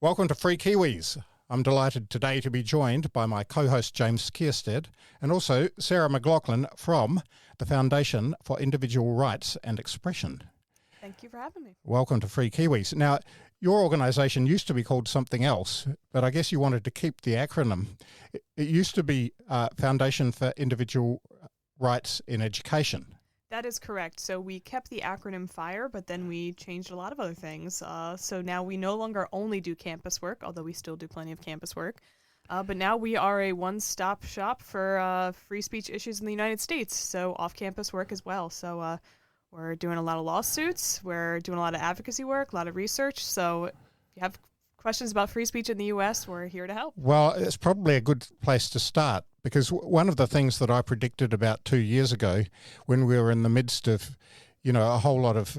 Welcome to Free Kiwis. I'm delighted today to be joined by my co-host James Kierstead and also Sarah McLaughlin from the Foundation for Individual Rights and Expression. Thank you for having me. Welcome to Free Kiwis. Now, your organisation used to be called something else, but I guess you wanted to keep the acronym. It used to be Foundation for Individual Rights in Education. That is correct. So we kept the acronym FIRE, but then we changed a lot of other things. So now we no longer only do campus work, although we still do plenty of campus work. But now we are a one-stop shop for free speech issues in the United States, so off-campus work as well. So we're doing a lot of lawsuits, we're doing a lot of advocacy work, a lot of research. So if you have questions about free speech in the U.S., we're here to help. Well, it's probably a good place to start because one of the things that I predicted about 2 years ago when we were in the midst of, a whole lot of,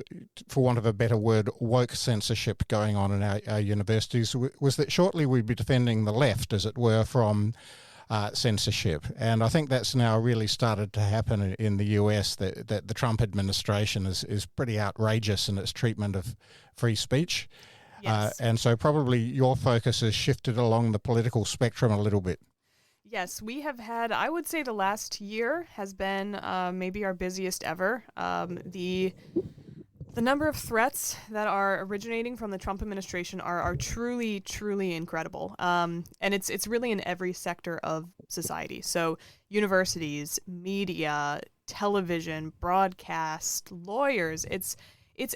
for want of a better word, woke censorship going on in our universities was that shortly we'd be defending the left, as it were, from censorship. And I think that's now really started to happen in the US, that the Trump administration is pretty outrageous in its treatment of free speech. Yes. And so probably your focus has shifted along the political spectrum a little bit. Yes, we have had, I would say the last year has been maybe our busiest ever. The number of threats that are originating from the Trump administration are truly, truly incredible. And it's really in every sector of society. So universities, media, television, broadcast, lawyers, it's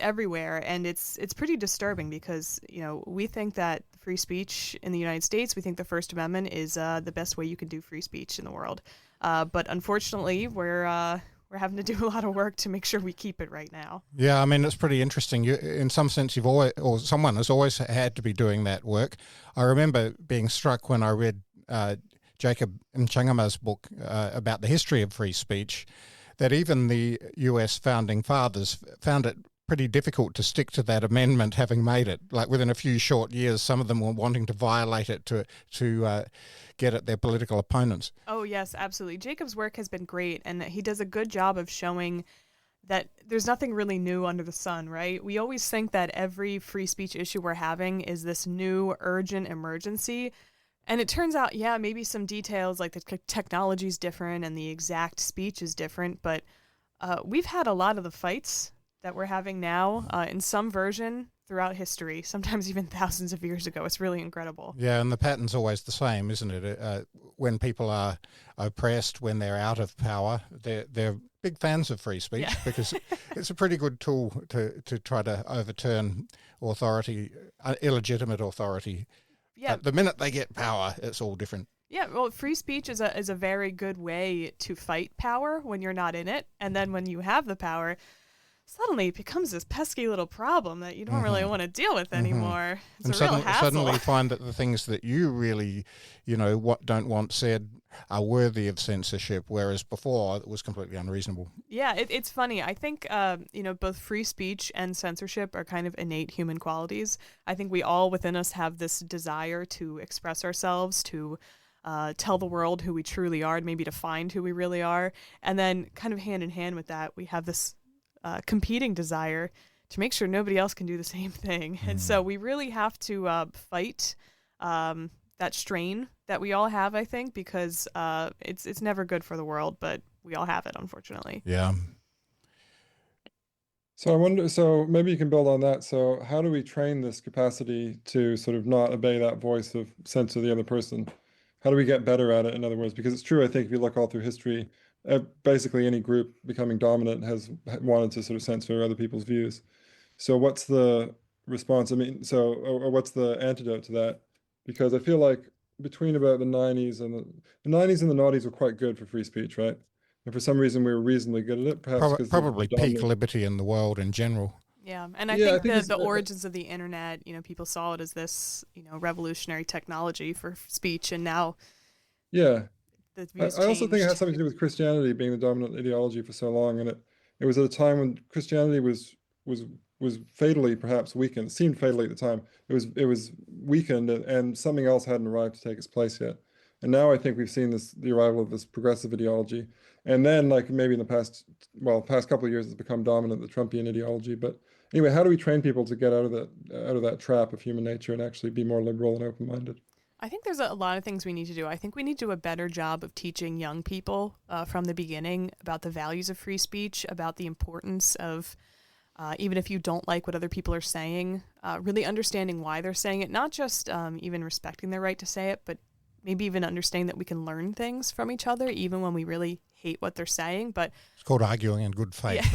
everywhere, and it's pretty disturbing because, we think that free speech in the United States, we think the First Amendment is the best way you can do free speech in the world. But unfortunately, we're having to do a lot of work to make sure we keep it right now. Yeah, I mean, it's pretty interesting. In some sense, you've always, or someone has always had to be doing that work. I remember being struck when I read Jacob Mchangama's book about the history of free speech, that even the US founding fathers found it pretty difficult to stick to that amendment, having made it. Like within a few short years, some of them were wanting to violate it to get at their political opponents. Oh, yes, absolutely. Jacob's work has been great, and he does a good job of showing that there's nothing really new under the sun, right? We always think that every free speech issue we're having is this new urgent emergency. And it turns out, yeah, maybe some details like the technology is different and the exact speech is different, but we've had a lot of the fights that we're having now in some version throughout history, sometimes even thousands of years ago. It's really incredible. Yeah, and the pattern's always the same, isn't it? When people are oppressed, when they're out of power, they're big fans of free speech because it's a pretty good tool to try to overturn authority, illegitimate authority. Yeah. The minute they get power, it's all different. Yeah, well, free speech is a very good way to fight power when you're not in it. And then when you have the power, suddenly it becomes this pesky little problem that you don't really want to deal with anymore. It's a real hassle. Suddenly find that the things that you really, don't want said are worthy of censorship, whereas before it was completely unreasonable. Yeah, it's funny. I think, both free speech and censorship are kind of innate human qualities. I think we all within us have this desire to express ourselves, to tell the world who we truly are, and maybe to find who we really are. And then kind of hand in hand with that, we have this competing desire to make sure nobody else can do the same thing. And so we really have to fight that strain that we all have, I think, because it's never good for the world, but we all have it, unfortunately. Yeah. So I wonder, so maybe you can build on that. So how do we train this capacity to sort of not obey that voice of censor the other person? How do we get better at it, in other words? Because it's true, I think, if you look all through history, basically any group becoming dominant has wanted to sort of censor other people's views. So what's the response? I mean, or what's the antidote to that? Because I feel like between about the 90s and the 90s and the noughties were quite good for free speech, right? And for some reason we were reasonably good at it, perhaps probably peak liberty in the world in general. Yeah, and I think the origins of the internet, people saw it as this, revolutionary technology for speech, and now I also think it has something to do with Christianity being the dominant ideology for so long, and it was at a time when Christianity was fatally perhaps weakened. It seemed fatally at the time. It was weakened, and something else hadn't arrived to take its place yet. And now I think we've seen the arrival of this progressive ideology, and then like maybe in the past couple of years it's become dominant, the Trumpian ideology. But Anyway, how do we train people to get out of that trap of human nature and actually be more liberal and open-minded? I think there's a lot of things we need to do. I think we need to do a better job of teaching young people from the beginning about the values of free speech, about the importance of, even if you don't like what other people are saying, really understanding why they're saying it, not just even respecting their right to say it, but maybe even understanding that we can learn things from each other, even when we really hate what they're saying. But it's called arguing in good faith,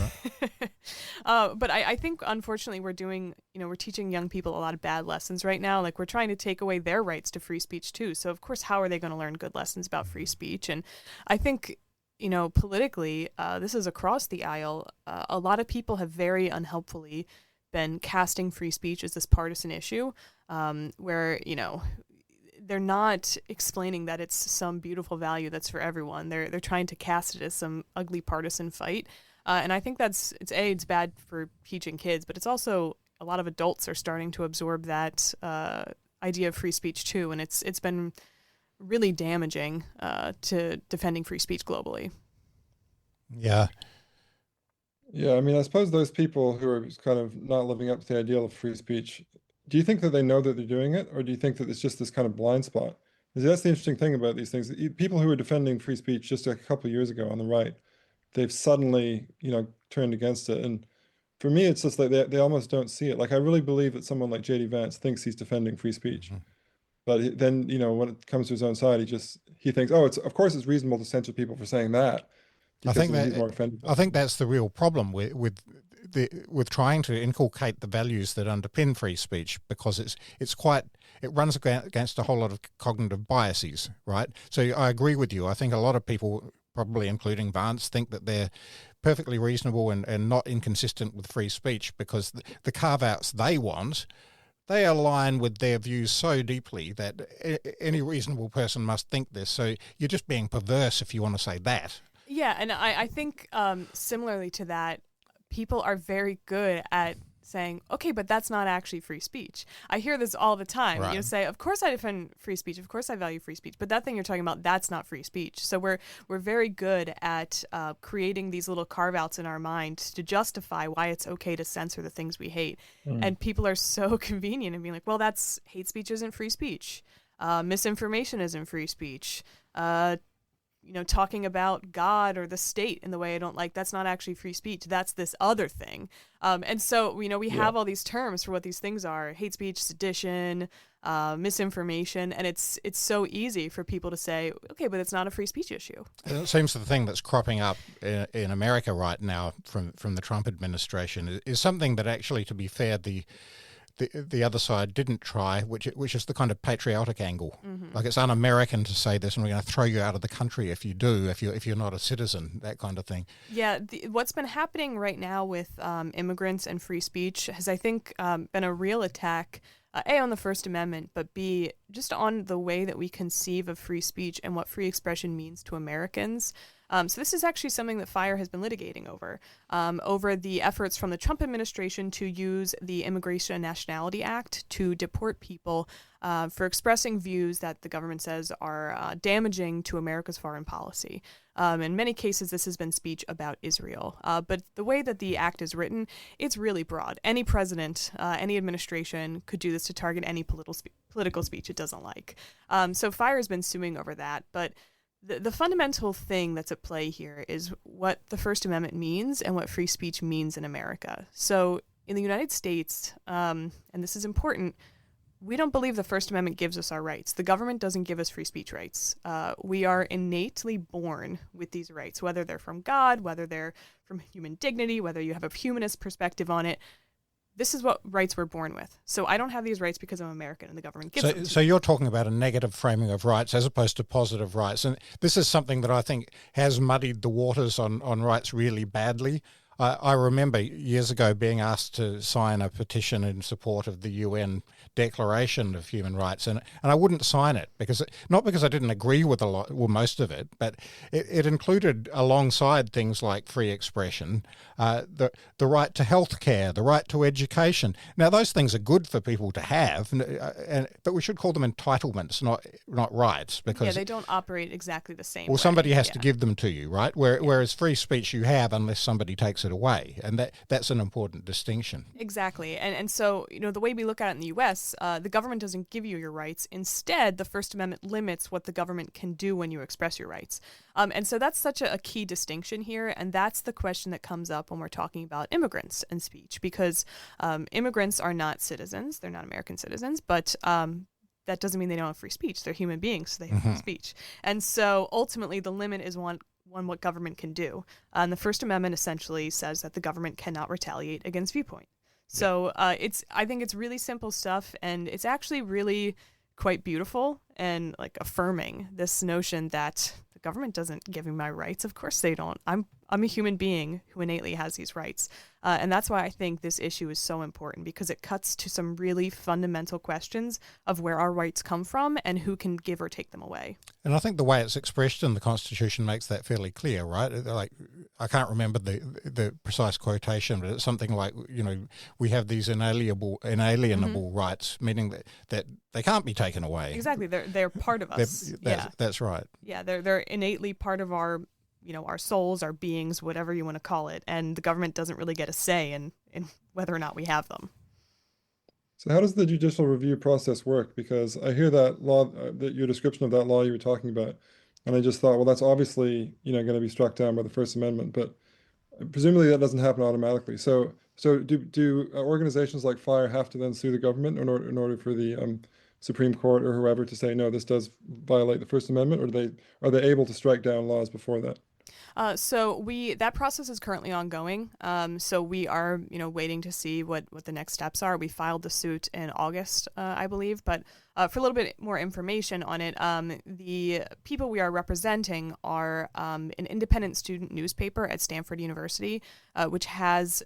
right? But I think, unfortunately, we're teaching young people a lot of bad lessons right now. Like, we're trying to take away their rights to free speech, too. So, of course, how are they going to learn good lessons about free speech? And I think, politically, this is across the aisle. A lot of people have very unhelpfully been casting free speech as this partisan issue, where, they're not explaining that it's some beautiful value that's for everyone. They're trying to cast it as some ugly partisan fight. And I think it's bad for teaching kids, but it's also a lot of adults are starting to absorb that idea of free speech too. And it's been really damaging to defending free speech globally. Yeah. Yeah, I mean, I suppose those people who are kind of not living up to the ideal of free speech, do you think that they know that they're doing it, or do you think that it's just this kind of blind spot? Because that's the interesting thing about these things. People who were defending free speech just a couple of years ago on the right, they've suddenly, turned against it. And for me, it's just like they almost don't see it. Like, I really believe that someone like J.D. Vance thinks he's defending free speech. But then, when it comes to his own side, he thinks, oh, of course it's reasonable to censor people for saying that. I think he's more offended. I think that's the real problem with trying to inculcate the values that underpin free speech, because it runs against a whole lot of cognitive biases, right? So I agree with you. I think a lot of people, probably including Vance, think that they're perfectly reasonable and not inconsistent with free speech, because the carve-outs they want, they align with their views so deeply that any reasonable person must think this. So you're just being perverse if you want to say that. Yeah, and I think similarly to that, people are very good at saying, okay, but that's not actually free speech. I hear this all the time. Right. You say, of course I defend free speech, of course I value free speech, but that thing you're talking about, that's not free speech. So we're very good at creating these little carve-outs in our mind to justify why it's okay to censor the things we hate. And people are so convenient in being like, well, that's hate speech isn't free speech. Misinformation isn't free speech. Talking about God or the state in the way I don't like, that's not actually free speech. That's this other thing. And so, we have all these terms for what these things are: hate speech, sedition, misinformation. And it's so easy for people to say, okay, but it's not a free speech issue. It seems the thing that's cropping up in America right now from the Trump administration is something that actually, to be fair, the other side didn't try, which is the kind of patriotic angle. Like, it's un-American to say this, and we're going to throw you out of the country if you do, if you're not a citizen, that kind of thing. Yeah, what's been happening right now with immigrants and free speech has, I think, been a real attack, A, on the First Amendment, but B, just on the way that we conceive of free speech and what free expression means to Americans. So this is actually something that FIRE has been litigating over the efforts from the Trump administration to use the Immigration and Nationality Act to deport people for expressing views that the government says are damaging to America's foreign policy. In many cases, this has been speech about Israel. But the way that the act is written, it's really broad. Any president, any administration could do this to target any political speech it doesn't like. So FIRE has been suing over that. But the fundamental thing that's at play here is what the First Amendment means and what free speech means in America. So in the United States, and this is important, we don't believe the First Amendment gives us our rights. The government doesn't give us free speech rights. We are innately born with these rights, whether they're from God, whether they're from human dignity, whether you have a humanist perspective on it. This is what rights we're born with. So I don't have these rights because I'm American and the government gives them to me. So you're talking about a negative framing of rights as opposed to positive rights. And this is something that I think has muddied the waters on rights really badly. I remember years ago being asked to sign a petition in support of the UN Declaration of Human Rights, and I wouldn't sign it not because I didn't agree with most of it, but it included, alongside things like free expression, the right to health care, the right to education. Now, those things are good for people to have, but we should call them entitlements, not rights, because they don't operate exactly the same well, way. somebody has to give them to you, right? Whereas free speech you have unless somebody takes it it away. And that's an important distinction. Exactly. And so, the way we look at it in the U.S., the government doesn't give you your rights. Instead, the First Amendment limits what the government can do when you express your rights. And so that's such a key distinction here. And that's the question that comes up when we're talking about immigrants and speech, because immigrants are not citizens. They're not American citizens, but that doesn't mean they don't have free speech. They're human beings, so they have free speech. And so ultimately, the limit is on what government can do. And the First Amendment essentially says that the government cannot retaliate against viewpoint. So I think it's really simple stuff, and it's actually really quite beautiful and like affirming this notion that the government doesn't give me my rights. Of course they don't. I'm a human being who innately has these rights. And that's why I think this issue is so important, because it cuts to some really fundamental questions of where our rights come from and who can give or take them away. And I think the way it's expressed in the Constitution makes that fairly clear, right? Like, I can't remember the precise quotation, but it's something like, we have these inalienable rights, meaning that they can't be taken away. Exactly. They're part of us. That's right. Yeah, they're innately part of our our souls, our beings, whatever you want to call it, and the government doesn't really get a say in whether or not we have them. So how does the judicial review process work? Because I hear that law, that your description of that law you were talking about, and I just thought, well, that's obviously going to be struck down by the First Amendment, but presumably that doesn't happen automatically. So do organizations like FIRE have to then sue the government in order for the Supreme Court or whoever to say, no, this does violate the First Amendment, or are they able to strike down laws before that? So that process is currently ongoing. So we are, waiting to see what the next steps are. We filed the suit in August, I believe. But for a little bit more information on it, the people we are representing are an independent student newspaper at Stanford University, which has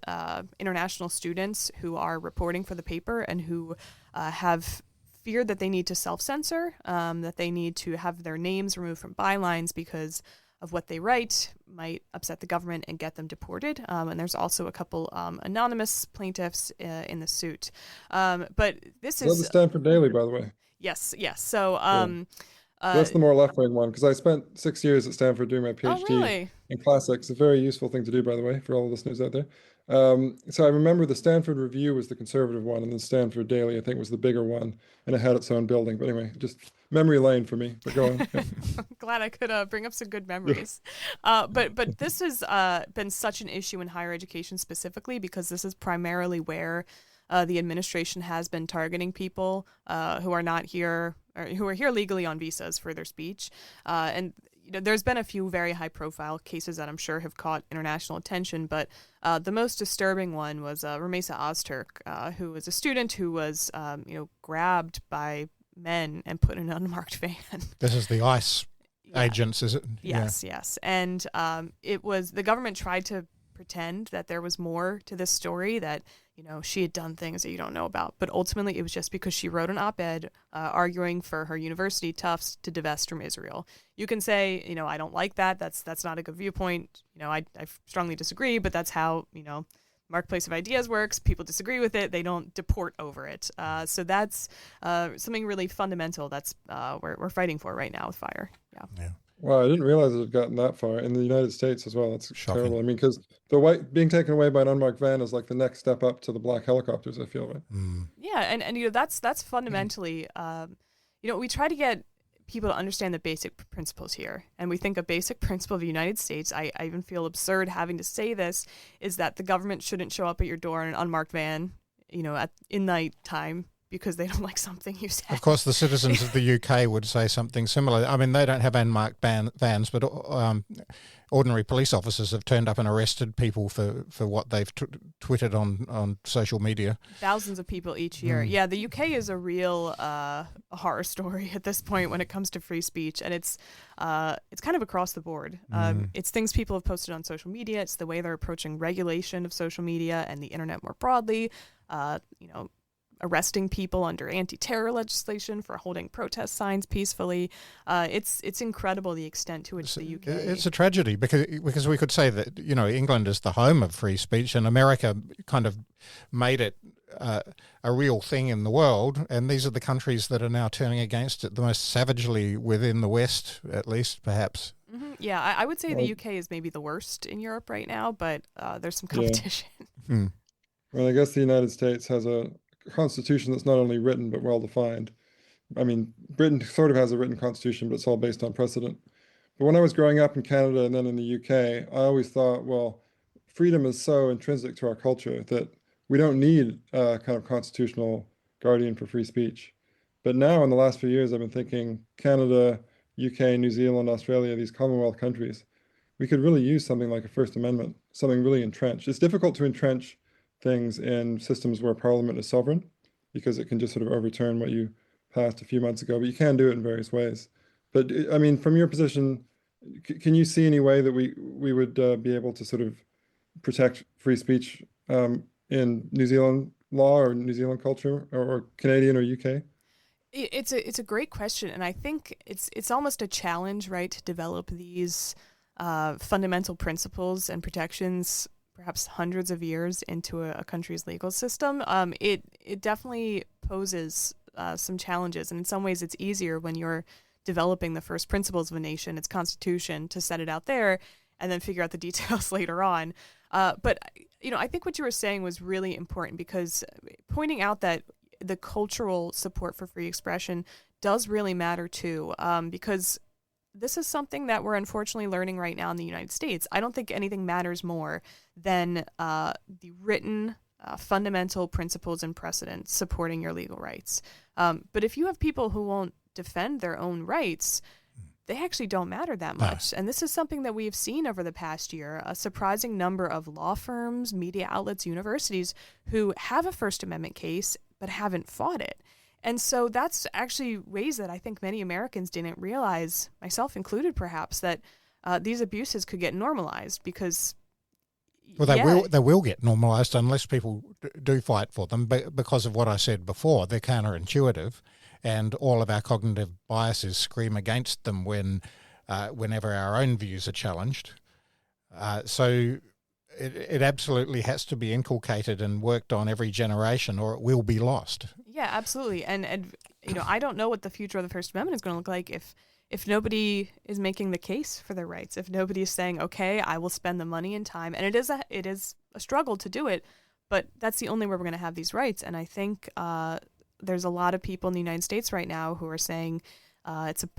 international students who are reporting for the paper and who have feared that they need to self-censor, that they need to have their names removed from bylines because of what they write might upset the government and get them deported. And there's also a couple anonymous plaintiffs in the suit. But this is the Stanford Daily, by the way. Yes. So that's the more left-wing one, because I spent 6 years at Stanford doing my PhD in classics. A very useful thing to do, by the way, for all the listeners out there. So I remember the Stanford Review was the conservative one, and the Stanford Daily, I think, was the bigger one, and it had its own building. But anyway, just memory lane for me. But go on. Yeah. I'm glad I could bring up some good memories. But this has been such an issue in higher education specifically, because this is primarily where the administration has been targeting people who are not here, or who are here legally on visas for their speech. And there's been a few very high-profile cases that I'm sure have caught international attention, but the most disturbing one was Rumeysa Ozturk, who was a student who was, grabbed by men and put in an unmarked van. This is the ICE agents, is it? Yes. And it was, the government tried to pretend that there was more to this story, that she had done things that you don't know about. But ultimately, it was just because she wrote an op-ed arguing for her university, Tufts, to divest from Israel. You can say, I don't like that. That's not a good viewpoint. I strongly disagree, but that's how, marketplace of ideas works. People disagree with it. They don't deport over it. So that's something really fundamental that's we're fighting for right now with FIRE. Yeah. Wow, I didn't realize it had gotten that far in the United States as well. That's shocking. Terrible. I mean, because the white being taken away by an unmarked van is like the next step up to the black helicopters, I feel, right? Yeah, and that's fundamentally, we try to get people to understand the basic principles here. And we think a basic principle of the United States, I even feel absurd having to say this, is that the government shouldn't show up at your door in an unmarked van, in night time, because they don't like something you said. Of course, the citizens of the UK would say something similar. I mean, they don't have unmarked vans, but ordinary police officers have turned up and arrested people for what they've tweeted on social media. Thousands of people each year. Yeah, the UK is a real horror story at this point when it comes to free speech, and it's kind of across the board. It's things people have posted on social media. It's the way they're approaching regulation of social media and the internet more broadly. Arresting people under anti-terror legislation for holding protest signs peacefully. It's incredible the extent to which the UK... It's a tragedy because we could say that, England is the home of free speech, and America kind of made it a real thing in the world, and these are the countries that are now turning against it the most savagely within the West, at least, perhaps. Yeah, I would say Well, the UK is maybe the worst in Europe right now, but there's some yeah. competition. Hmm. Well, I guess the United States has a constitution that's not only written but well defined. I mean, Britain sort of has a written constitution, but it's all based on precedent. But when I was growing up in Canada and then in the UK, I always thought, well, freedom is so intrinsic to our culture that we don't need a kind of constitutional guardian for free speech. But now, in the last few years, I've been thinking Canada, UK, New Zealand, Australia, these Commonwealth countries, we could really use something like a First Amendment, something really entrenched. It's difficult to entrench things in systems where Parliament is sovereign because it can just sort of overturn what you passed a few months ago, but you can do it in various ways. But I mean, from your position, can you see any way that we would be able to sort of protect free speech in New Zealand law or New Zealand culture or Canadian or UK? It's a great question, and I think it's almost a challenge, right, to develop these fundamental principles and protections, perhaps hundreds of years into a country's legal system. It definitely poses some challenges, and in some ways, it's easier when you're developing the first principles of a nation, its constitution, to set it out there, and then figure out the details later on. But I think what you were saying was really important, because pointing out that the cultural support for free expression does really matter too, because this is something that we're unfortunately learning right now in the United States. I don't think anything matters more than the written fundamental principles and precedents supporting your legal rights. But if you have people who won't defend their own rights, they actually don't matter that much. And this is something that we've seen over the past year. A surprising number of law firms, media outlets, universities who have a First Amendment case but haven't fought it. And so that's actually ways that I think many Americans didn't realize, myself included perhaps, that these abuses could get normalized because... Well, they will get normalised unless people do fight for them, because of what I said before. They're counterintuitive, and all of our cognitive biases scream against them whenever our own views are challenged. So it absolutely has to be inculcated and worked on every generation, or it will be lost. Yeah, absolutely. And I don't know what the future of the First Amendment is going to look like if nobody is making the case for their rights, if nobody is saying, okay, I will spend the money and time. And it is a struggle to do it, but that's the only way we're going to have these rights. And I think there's a lot of people in the United States right now who are saying it's a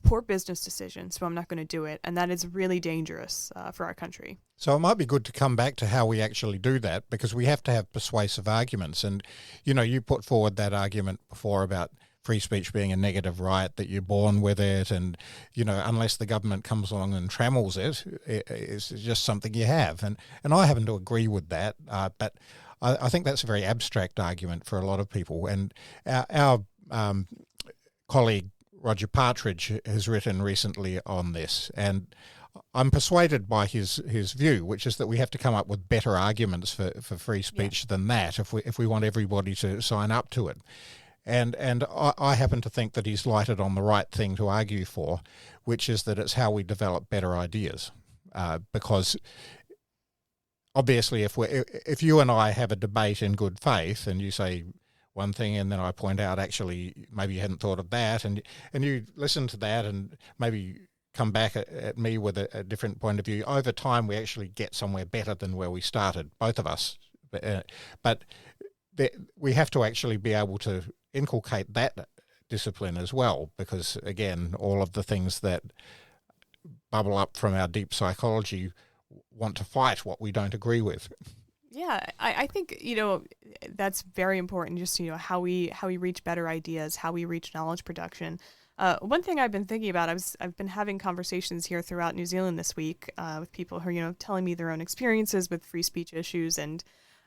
poor business decision, so I'm not going to do it. And that is really dangerous for our country. So it might be good to come back to how we actually do that, because we have to have persuasive arguments. And, you put forward that argument before about free speech being a negative right, that you're born with it, and unless the government comes along and trammels it's just something you have, and I happen to agree with that, but I think that's a very abstract argument for a lot of people. And our colleague Roger Partridge has written recently on this, and I'm persuaded by his view, which is that we have to come up with better arguments for free speech than that if we want everybody to sign up to it. And I happen to think that he's lighted on the right thing to argue for, which is that it's how we develop better ideas. Because obviously, if you and I have a debate in good faith, and you say one thing, and then I point out, actually, maybe you hadn't thought of that, and you listen to that, and maybe come back at me with a different point of view, over time we actually get somewhere better than where we started, both of us. But we have to actually be able to inculcate that discipline as well, because again, all of the things that bubble up from our deep psychology want to fight what we don't agree with. Yeah, I think that's very important. Just how we reach better ideas, how we reach knowledge production. One thing I've been thinking about, I've been having conversations here throughout New Zealand this week with people who are telling me their own experiences with free speech issues, and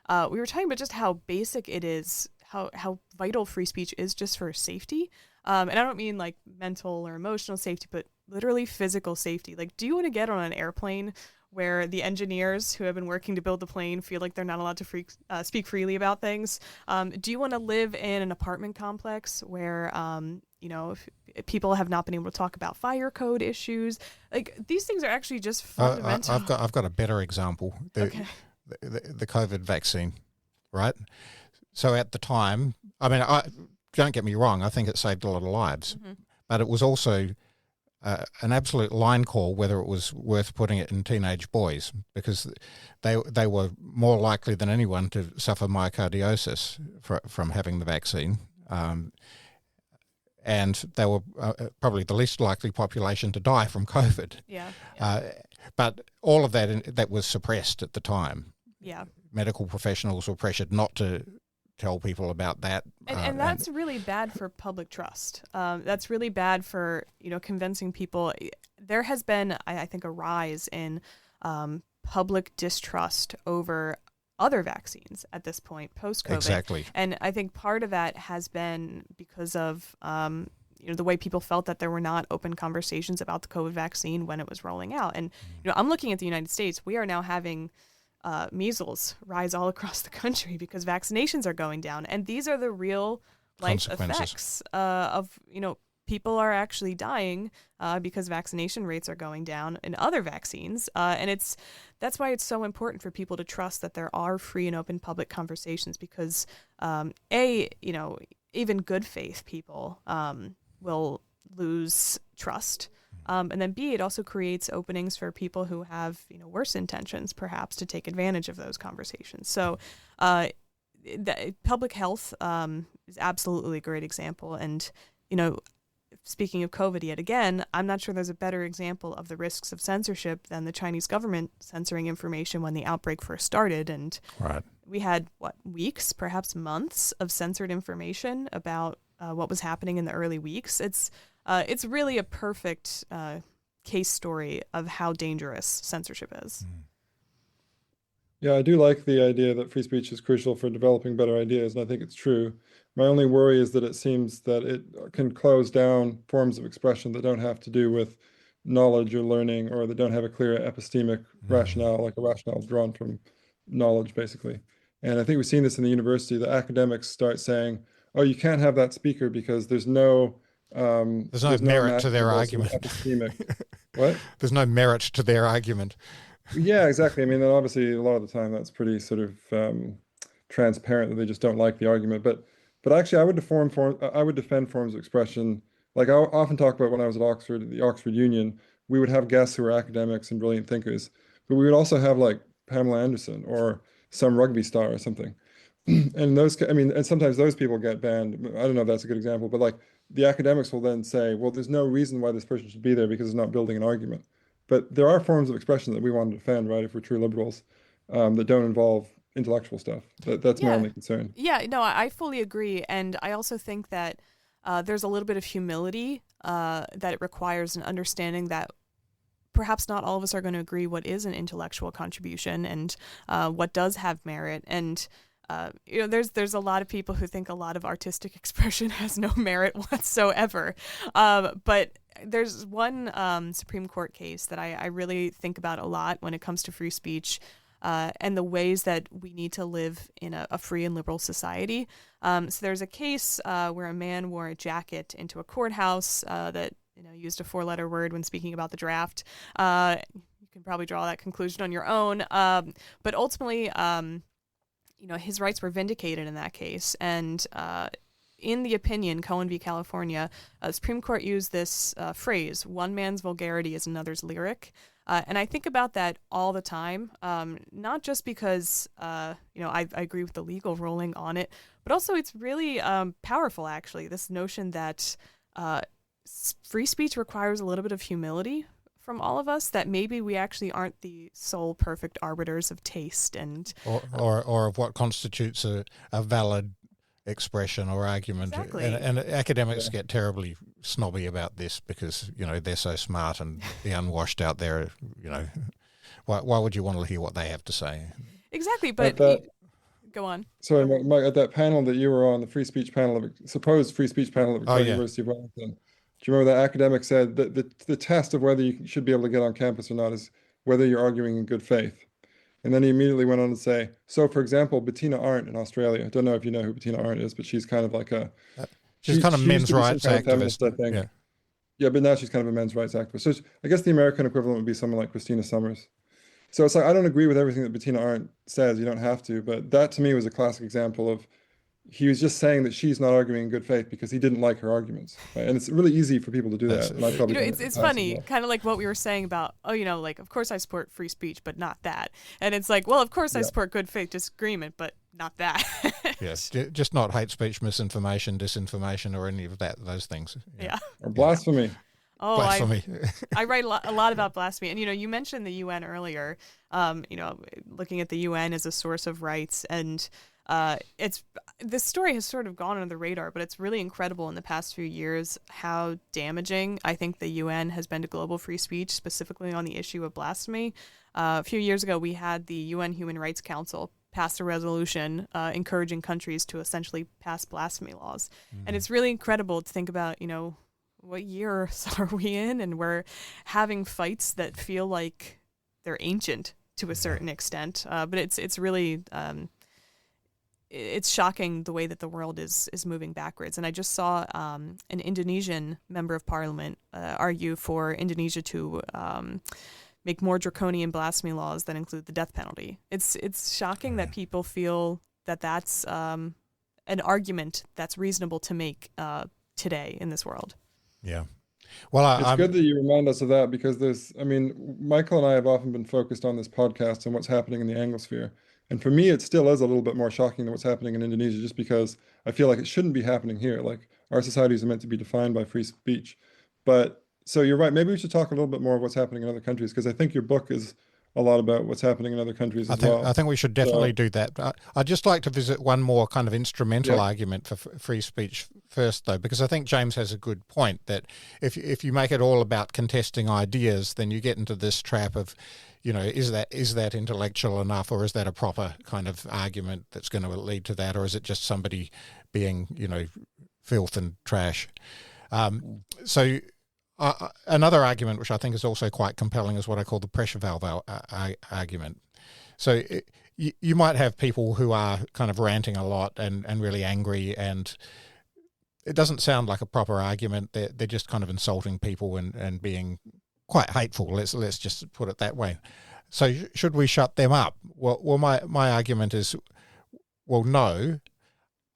we were talking about just how basic it is, how vital free speech is just for safety. And I don't mean like mental or emotional safety, but literally physical safety. Like, do you want to get on an airplane where the engineers who have been working to build the plane feel like they're not allowed to speak freely about things? Do you want to live in an apartment complex where, if people have not been able to talk about fire code issues? Like, these things are actually just fundamental. I've got a better example. Okay. The COVID vaccine, right? So at the time, I mean, don't get me wrong, I think it saved a lot of lives, but it was also an absolute line call whether it was worth putting it in teenage boys, because they were more likely than anyone to suffer myocarditis from having the vaccine. And they were probably the least likely population to die from COVID. Yeah. But all of that was suppressed at the time. Yeah. Medical professionals were pressured not to tell people about that. And that's really bad for public trust. That's really bad for, convincing people. There has been, I think, a rise in public distrust over other vaccines at this point, post-COVID. Exactly. And I think part of that has been because of, the way people felt that there were not open conversations about the COVID vaccine when it was rolling out. And, I'm looking at the United States. We are now having measles rise all across the country because vaccinations are going down. And these are the real life effects of, people are actually dying because vaccination rates are going down in other vaccines. And that's why it's so important for people to trust that there are free and open public conversations, because even good faith people will lose trust. And then B, it also creates openings for people who have, worse intentions, perhaps, to take advantage of those conversations. So public health is absolutely a great example. And, speaking of COVID yet again, I'm not sure there's a better example of the risks of censorship than the Chinese government censoring information when the outbreak first started. And we had, weeks, perhaps months of censored information about what was happening in the early weeks. It's really a perfect case story of how dangerous censorship is. Yeah, I do like the idea that free speech is crucial for developing better ideas, and I think it's true. My only worry is that it seems that it can close down forms of expression that don't have to do with knowledge or learning, or that don't have a clear epistemic rationale, like a rationale drawn from knowledge, basically. And I think we've seen this in the university. The academics start saying, oh, you can't have that speaker because there's no merit to their argument. What? There's no merit to their argument. Yeah, exactly. I mean, obviously, a lot of the time that's pretty sort of transparent that they just don't like the argument. But actually, I would defend forms of expression. Like I often talk about when I was at Oxford, at the Oxford Union, we would have guests who were academics and brilliant thinkers, but we would also have like Pamela Anderson or some rugby star or something. And and sometimes those people get banned. I don't know if that's a good example, but like the academics will then say, well, there's no reason why this person should be there because it's not building an argument. But there are forms of expression that we want to defend, right? If we're true liberals, that don't involve intellectual stuff. That's my only concern. Yeah, no, I fully agree. And I also think that there's a little bit of humility that it requires, an understanding that perhaps not all of us are going to agree what is an intellectual contribution and what does have merit. And there's a lot of people who think a lot of artistic expression has no merit whatsoever. But there's one Supreme Court case that I really think about a lot when it comes to free speech and the ways that we need to live in a free and liberal society. So there's a case where a man wore a jacket into a courthouse that used a 4-letter word when speaking about the draft. You can probably draw that conclusion on your own. But ultimately, his rights were vindicated in that case. And in the opinion, Cohen v. California, the Supreme Court used this phrase, one man's vulgarity is another's lyric. And I think about that all the time, not just because, I agree with the legal ruling on it, but also it's really powerful, actually, this notion that free speech requires a little bit of humility from all of us, that maybe we actually aren't the sole perfect arbiters of taste and or of what constitutes a valid expression or argument. Exactly. And academics get terribly snobby about this because they're so smart, and the unwashed out there, why would you want to hear what they have to say? Exactly, but go on. Sorry, Mike, at that panel that you were on, the free speech panel, supposed free speech panel at Victoria University of Wellington, do you remember that academic said that the test of whether you should be able to get on campus or not is whether you're arguing in good faith? And then he immediately went on to say, so for example, Bettina Arndt in Australia, I don't know if you know who Bettina Arndt is, but she's kind of like she's kind of men's rights activist, I think. Yeah, but now she's kind of a men's rights activist. So I guess the American equivalent would be someone like Christina Summers. So it's like, I don't agree with everything that Bettina Arndt says, you don't have to, but that to me was a classic example of, he was just saying that she's not arguing in good faith because he didn't like her arguments. Right? And it's really easy for people to do that. And I probably it's funny, kind of like what we were saying about, like, of course I support free speech, but not that. And it's like, well, of course I support good faith disagreement, but not that. Yes, just not hate speech, misinformation, disinformation, or any of those things. Yeah. Or blasphemy. Oh, blasphemy. I write a lot about blasphemy. And, you mentioned the UN earlier, looking at the UN as a source of rights. And this story has sort of gone under the radar, but it's really incredible in the past few years how damaging I think the UN has been to global free speech, specifically on the issue of blasphemy. A few years ago, we had the UN Human Rights Council pass a resolution encouraging countries to essentially pass blasphemy laws. Mm-hmm. And it's really incredible to think about, what years are we in? And we're having fights that feel like they're ancient to a certain extent. But it's really... it's shocking the way that the world is moving backwards. And I just saw an Indonesian member of parliament argue for Indonesia to make more draconian blasphemy laws that include the death penalty. It's shocking that people feel that that's an argument that's reasonable to make today in this world. Yeah. Well, it's good that you remind us of that, because Michael and I have often been focused on this podcast and what's happening in the Anglosphere. And for me, it still is a little bit more shocking than what's happening in Indonesia, just because I feel like it shouldn't be happening here. Like, our societies are meant to be defined by free speech. But so you're right. Maybe we should talk a little bit more of what's happening in other countries, because I think your book is a lot about what's happening in other countries as well. I think we should definitely do that. I'd just like to visit one more kind of instrumental argument for free speech first, though, because I think James has a good point that if you make it all about contesting ideas, then you get into this trap of, is that intellectual enough, or is that a proper kind of argument that's going to lead to that, or is it just somebody being, filth and trash? Another argument, which I think is also quite compelling, is what I call the pressure valve argument. So you might have people who are kind of ranting a lot and really angry, and it doesn't sound like a proper argument. They're just kind of insulting people and being quite hateful. Let's just put it that way. So should we shut them up? Well, my argument is, well, no.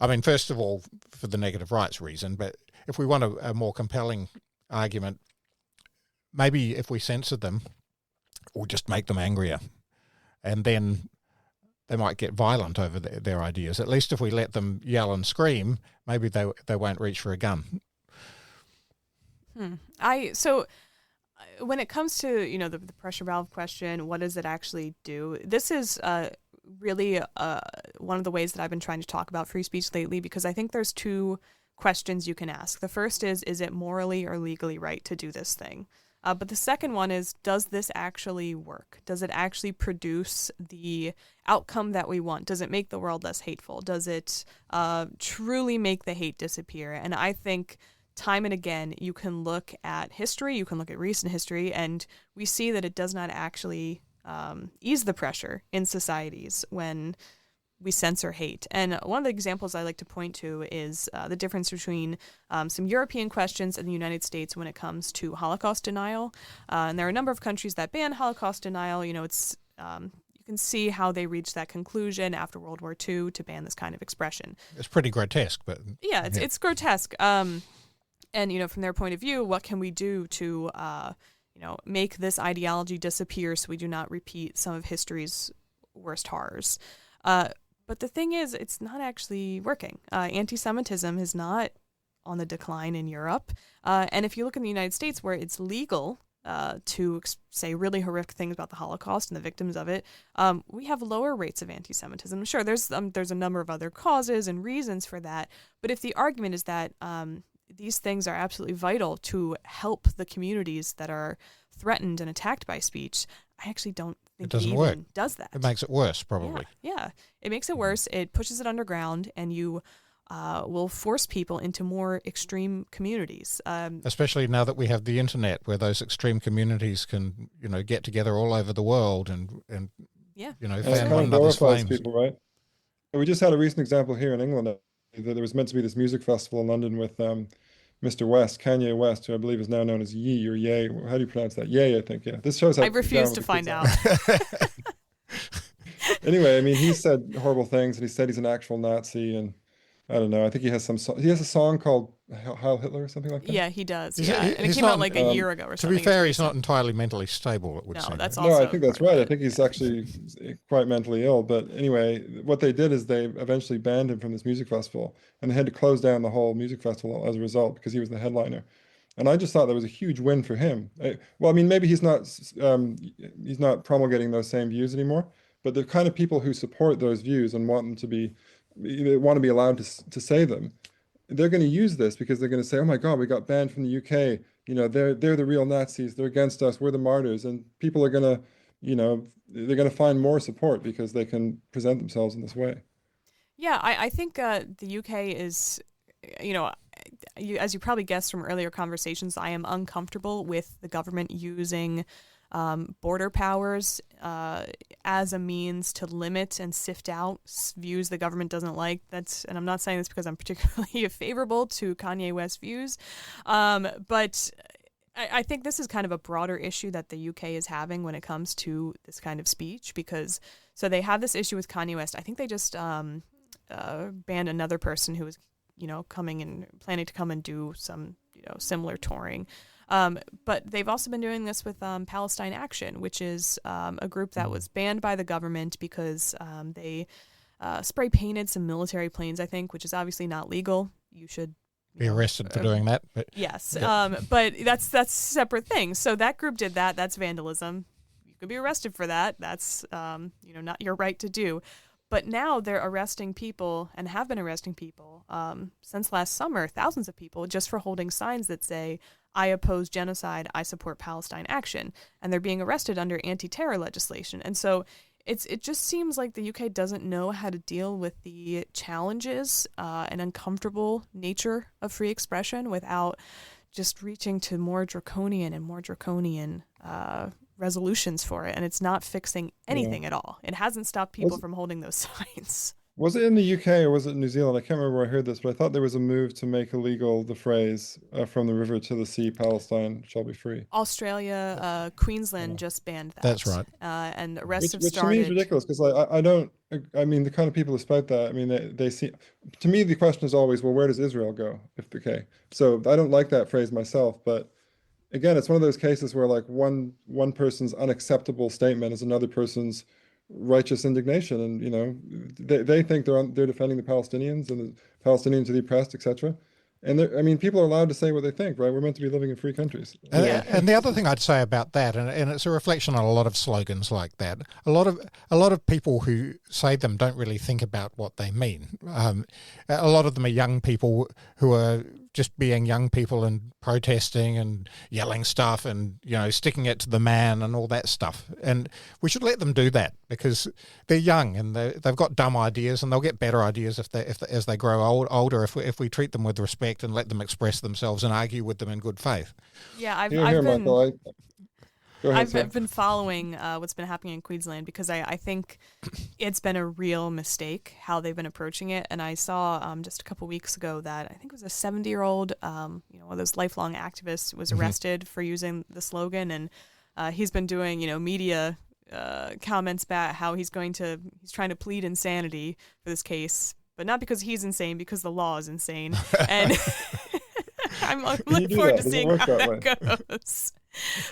I mean, first of all, for the negative rights reason, but if we want a more compelling argument, maybe if we censor them, we'll just make them angrier, and then they might get violent over their ideas. At least if we let them yell and scream, maybe they won't reach for a gun. So when it comes to the pressure valve question, what does it actually do? This is really one of the ways that I've been trying to talk about free speech lately, because I think there's two questions you can ask. The first is it morally or legally right to do this thing? But the second one is, does this actually work? Does it actually produce the outcome that we want? Does it make the world less hateful? Does it truly make the hate disappear? And I think time and again, you can look at history, you can look at recent history, and we see that it does not actually ease the pressure in societies when we censor hate. And one of the examples I like to point to is the difference between some European questions and the United States when it comes to Holocaust denial. And there are a number of countries that ban Holocaust denial. It's you can see how they reached that conclusion after World War II to ban this kind of expression. It's pretty grotesque, but yeah, it's grotesque. And from their point of view, what can we do to make this ideology disappear so we do not repeat some of history's worst horrors? But the thing is, it's not actually working. Anti-Semitism is not on the decline in Europe. And if you look in the United States, where it's legal to say really horrific things about the Holocaust and the victims of it, we have lower rates of anti-Semitism. Sure, there's a number of other causes and reasons for that. But if the argument is that these things are absolutely vital to help the communities that are threatened and attacked by speech, I actually don't think it even work. Does that. It makes it worse, probably. Yeah, it makes it worse. It pushes it underground, and you will force people into more extreme communities. Especially now that we have the internet, where those extreme communities can, get together all over the world and fan one another's flames. People, right? We just had a recent example here in England that there was meant to be this music festival in London with Mr. West, Kanye West, who I believe is now known as Ye or Ye. How do you pronounce that? Ye, I think. Yeah. This shows how I refuse to find out. Anyway, he said horrible things, and he said he's an actual Nazi, and I don't know. I think he has he has a song called Heil Hitler or something like that. Yeah, he does. He's- Yeah, he- and it he's came out not, like a year ago or To something. be fair, It's he's not recent. entirely mentally stable, it would No, seem. that's No, I also think that's part of right. I it. think he's actually quite mentally ill. But anyway, what they did is they eventually banned him from this music festival, and they had to close down the whole music festival as a result because he was the headliner. And I just thought that was a huge win for him. Well, I mean, maybe he's not promulgating those same views anymore, but the kind of people who support those views and want them to be, they want to be allowed to say them, they're going to use this because they're going to say, "Oh my God, we got banned from the UK. You know, they're the real Nazis. They're against us. We're the martyrs." And people are going to, they're going to find more support because they can present themselves in this way. Yeah, I think the UK is, as you probably guessed from earlier conversations, I am uncomfortable with the government using border powers as a means to limit and sift out views the government doesn't like. And I'm not saying this because I'm particularly favorable to Kanye West's views, but I think this is kind of a broader issue that the UK is having when it comes to this kind of speech, because so they have this issue with Kanye West. I think they just banned another person who was, coming and planning to come and do some, similar touring. But they've also been doing this with Palestine Action, which is a group that was banned by the government because they spray painted some military planes, I think, which is obviously not legal. You should Be arrested for doing that. But yes, but that's a separate thing. So that group did that. That's vandalism. You could be arrested for that. That's not your right to do. But now they're arresting people and have been arresting people since last summer, thousands of people, just for holding signs that say, "I oppose genocide, I support Palestine Action." And they're being arrested under anti-terror legislation. And so it just seems like the UK doesn't know how to deal with the challenges and uncomfortable nature of free expression without just reaching to more draconian resolutions for it. And it's not fixing anything at all. It hasn't stopped people from holding those signs. Was it in the UK or was it New Zealand? I can't remember where I heard this, but I thought there was a move to make illegal the phrase "from the river to the sea, Palestine shall be free." Australia, Queensland just banned that. That's right. And the rest have Which to started. me is ridiculous because I mean, the kind of people who spout that, I mean, they see, to me, the question is always, well, where does Israel go? Okay. So I don't like that phrase myself, but again, it's one of those cases where like one person's unacceptable statement is another person's righteous indignation, and they think they're defending the Palestinians and the Palestinians are the oppressed, etc. And I mean, people are allowed to say what they think, right? We're meant to be living in free countries. And the other thing I'd say about that, and it's a reflection on a lot of slogans like that, a lot of people who say them don't really think about what they mean. A lot of them are young people who are just being young people and protesting and yelling stuff and sticking it to the man and all that stuff. And we should let them do that because they're young and they've got dumb ideas, and they'll get better ideas as they grow older if we treat them with respect and let them express themselves and argue with them in good faith. Yeah, I've been following what's been happening in Queensland because I think it's been a real mistake how they've been approaching it. And I saw just a couple weeks ago that I think it was a 70-year-old, one of those lifelong activists was arrested for using the slogan. And he's been doing, media comments about how he's trying to plead insanity for this case, but not because he's insane, because the law is insane. And I'm looking forward to seeing how that goes.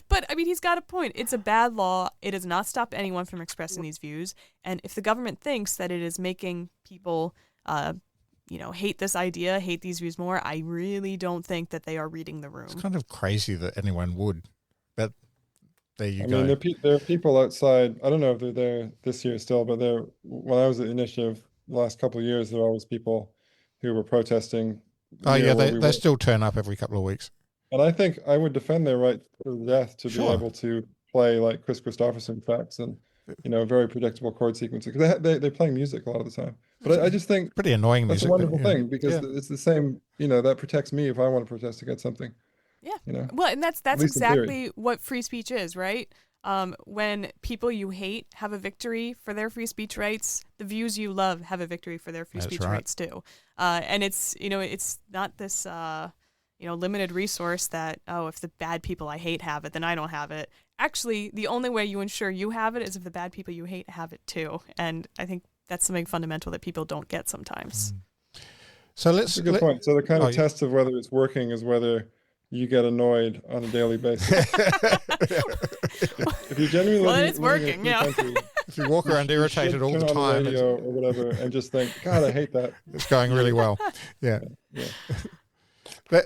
But I mean, he's got a point. It's a bad law. It has not stopped anyone from expressing these views. And if the government thinks that it is making people, hate this idea, hate these views more, I really don't think that they are reading the room. It's kind of crazy that anyone would, but there you go. I mean, there are people outside. I don't know if they're there this year still, but when I was at the initiative the last couple of years, there were always people who were protesting. Oh yeah, they still turn up every couple of weeks. And I think I would defend their right to the death to be able to play like Chris Christopherson tracks and very predictable chord sequences, because they play music a lot of the time. But I just think pretty annoying that's music. a wonderful thing because it's the same. That protects me if I want to protest against something. Yeah. Well, and that's exactly what free speech is, right? When people you hate have a victory for their free speech rights, the views you love have a victory for their free speech rights too. And it's it's not this limited resource that, if the bad people I hate have it, then I don't have it. Actually, the only way you ensure you have it is if the bad people you hate have it too. And I think that's something fundamental that people don't get sometimes. So That's a good point. So the kind oh, of test of whether it's working is whether you get annoyed on a daily basis. If you're genuinely Well, living, it's living in a working, free yeah. country, if you walk around you irritated should all the turn on the time, radio or whatever and just think, God, I hate that. it's going really well. Yeah. Yeah.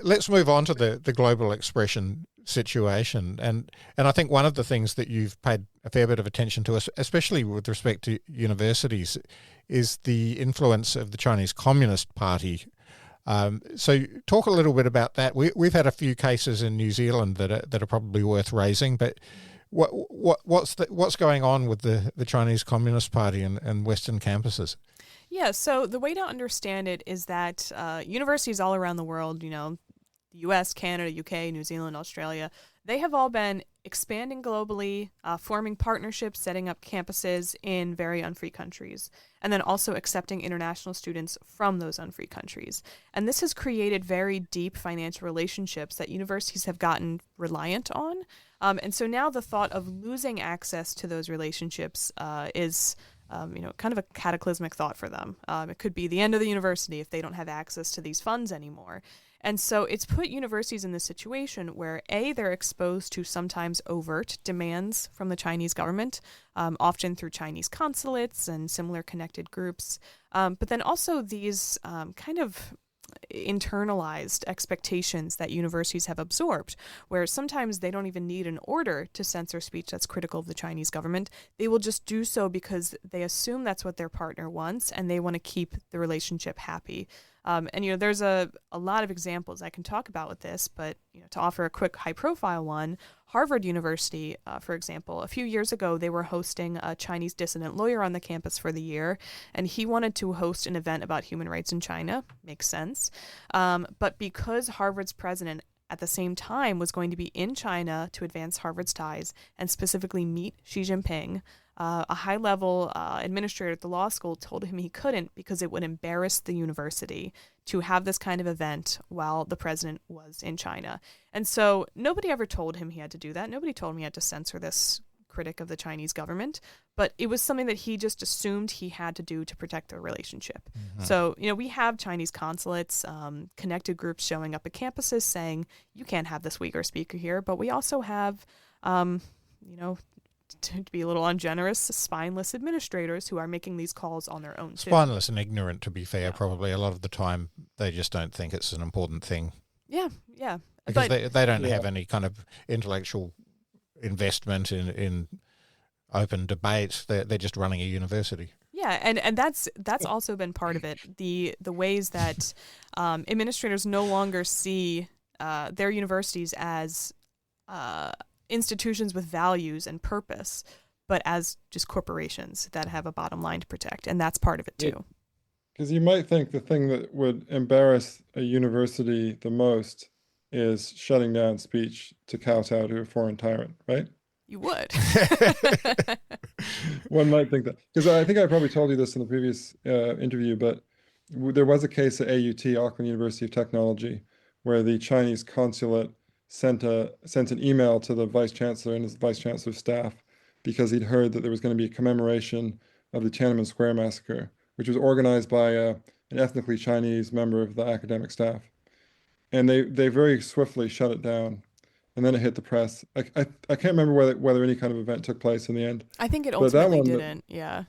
Let's move on to the global expression situation. And I think one of the things that you've paid a fair bit of attention to, especially with respect to universities, is the influence of the Chinese Communist Party. So talk a little bit about that. We've had a few cases in New Zealand that are probably worth raising, but what's going on with the Chinese Communist Party and Western campuses? Yeah, so the way to understand it is that universities all around the world, the US, Canada, UK, New Zealand, Australia, they have all been expanding globally, forming partnerships, setting up campuses in very unfree countries, and then also accepting international students from those unfree countries. And this has created very deep financial relationships that universities have gotten reliant on. And so now the thought of losing access to those relationships is kind of a cataclysmic thought for them. It could be the end of the university if they don't have access to these funds anymore. And so it's put universities in this situation where, A, they're exposed to sometimes overt demands from the Chinese government, often through Chinese consulates and similar connected groups. But then also these kind of internalized expectations that universities have absorbed, where sometimes they don't even need an order to censor speech that's critical of the Chinese government. They will just do so because they assume that's what their partner wants and they want to keep the relationship happy. And there's a lot of examples I can talk about with this, but to offer a quick high-profile one, Harvard University, for example, a few years ago, they were hosting a Chinese dissident lawyer on the campus for the year, and he wanted to host an event about human rights in China. Makes sense. But because Harvard's president at the same time was going to be in China to advance Harvard's ties and specifically meet Xi Jinping, a high-level administrator at the law school told him he couldn't because it would embarrass the university to have this kind of event while the president was in China. And so nobody ever told him he had to do that. Nobody told him he had to censor this critic of the Chinese government, but it was something that he just assumed he had to do to protect the relationship. Mm-hmm. So, we have Chinese consulates, connected groups showing up at campuses saying, you can't have this Uyghur speaker here, but we also have, to be a little ungenerous, spineless administrators who are making these calls on their own too. Spineless and ignorant, to be fair, probably. A lot of the time they just don't think it's an important thing. Yeah. Because they don't have any kind of intellectual investment in open debate. They're just running a university. Yeah, and that's also been part of it. The ways that administrators no longer see their universities as institutions with values and purpose, but as just corporations that have a bottom line to protect, and that's part of it too. Because you might think the thing that would embarrass a university the most is shutting down speech to kowtow to a foreign tyrant, right? You would. One might think that. Because I think I probably told you this in the previous interview, but there was a case at AUT, Auckland University of Technology, where the Chinese consulate sent an email to the vice chancellor and his vice chancellor's staff because he'd heard that there was going to be a commemoration of the Tiananmen Square massacre, which was organized by an ethnically Chinese member of the academic staff. And they very swiftly shut it down. And then it hit the press. I can't remember whether any kind of event took place in the end. I think it ultimately didn't, yeah.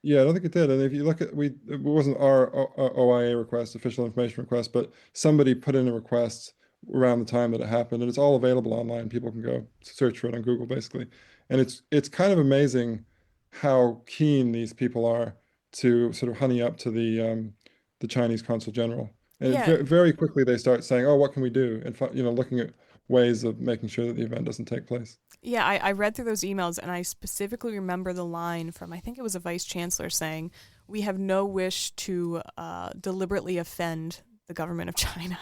Yeah, I don't think it did. And if you look at, it wasn't our OIA request, official information request, but somebody put in a request around the time that it happened, and it's all available online. People can go search for it on Google, basically. And it's kind of amazing how keen these people are to sort of honey up to the Chinese consul general. And very quickly they start saying, "Oh, what can we do?" And looking at ways of making sure that the event doesn't take place. Yeah, I read through those emails, and I specifically remember the line from, I think it was a vice chancellor saying, "We have no wish to deliberately offend the government of China."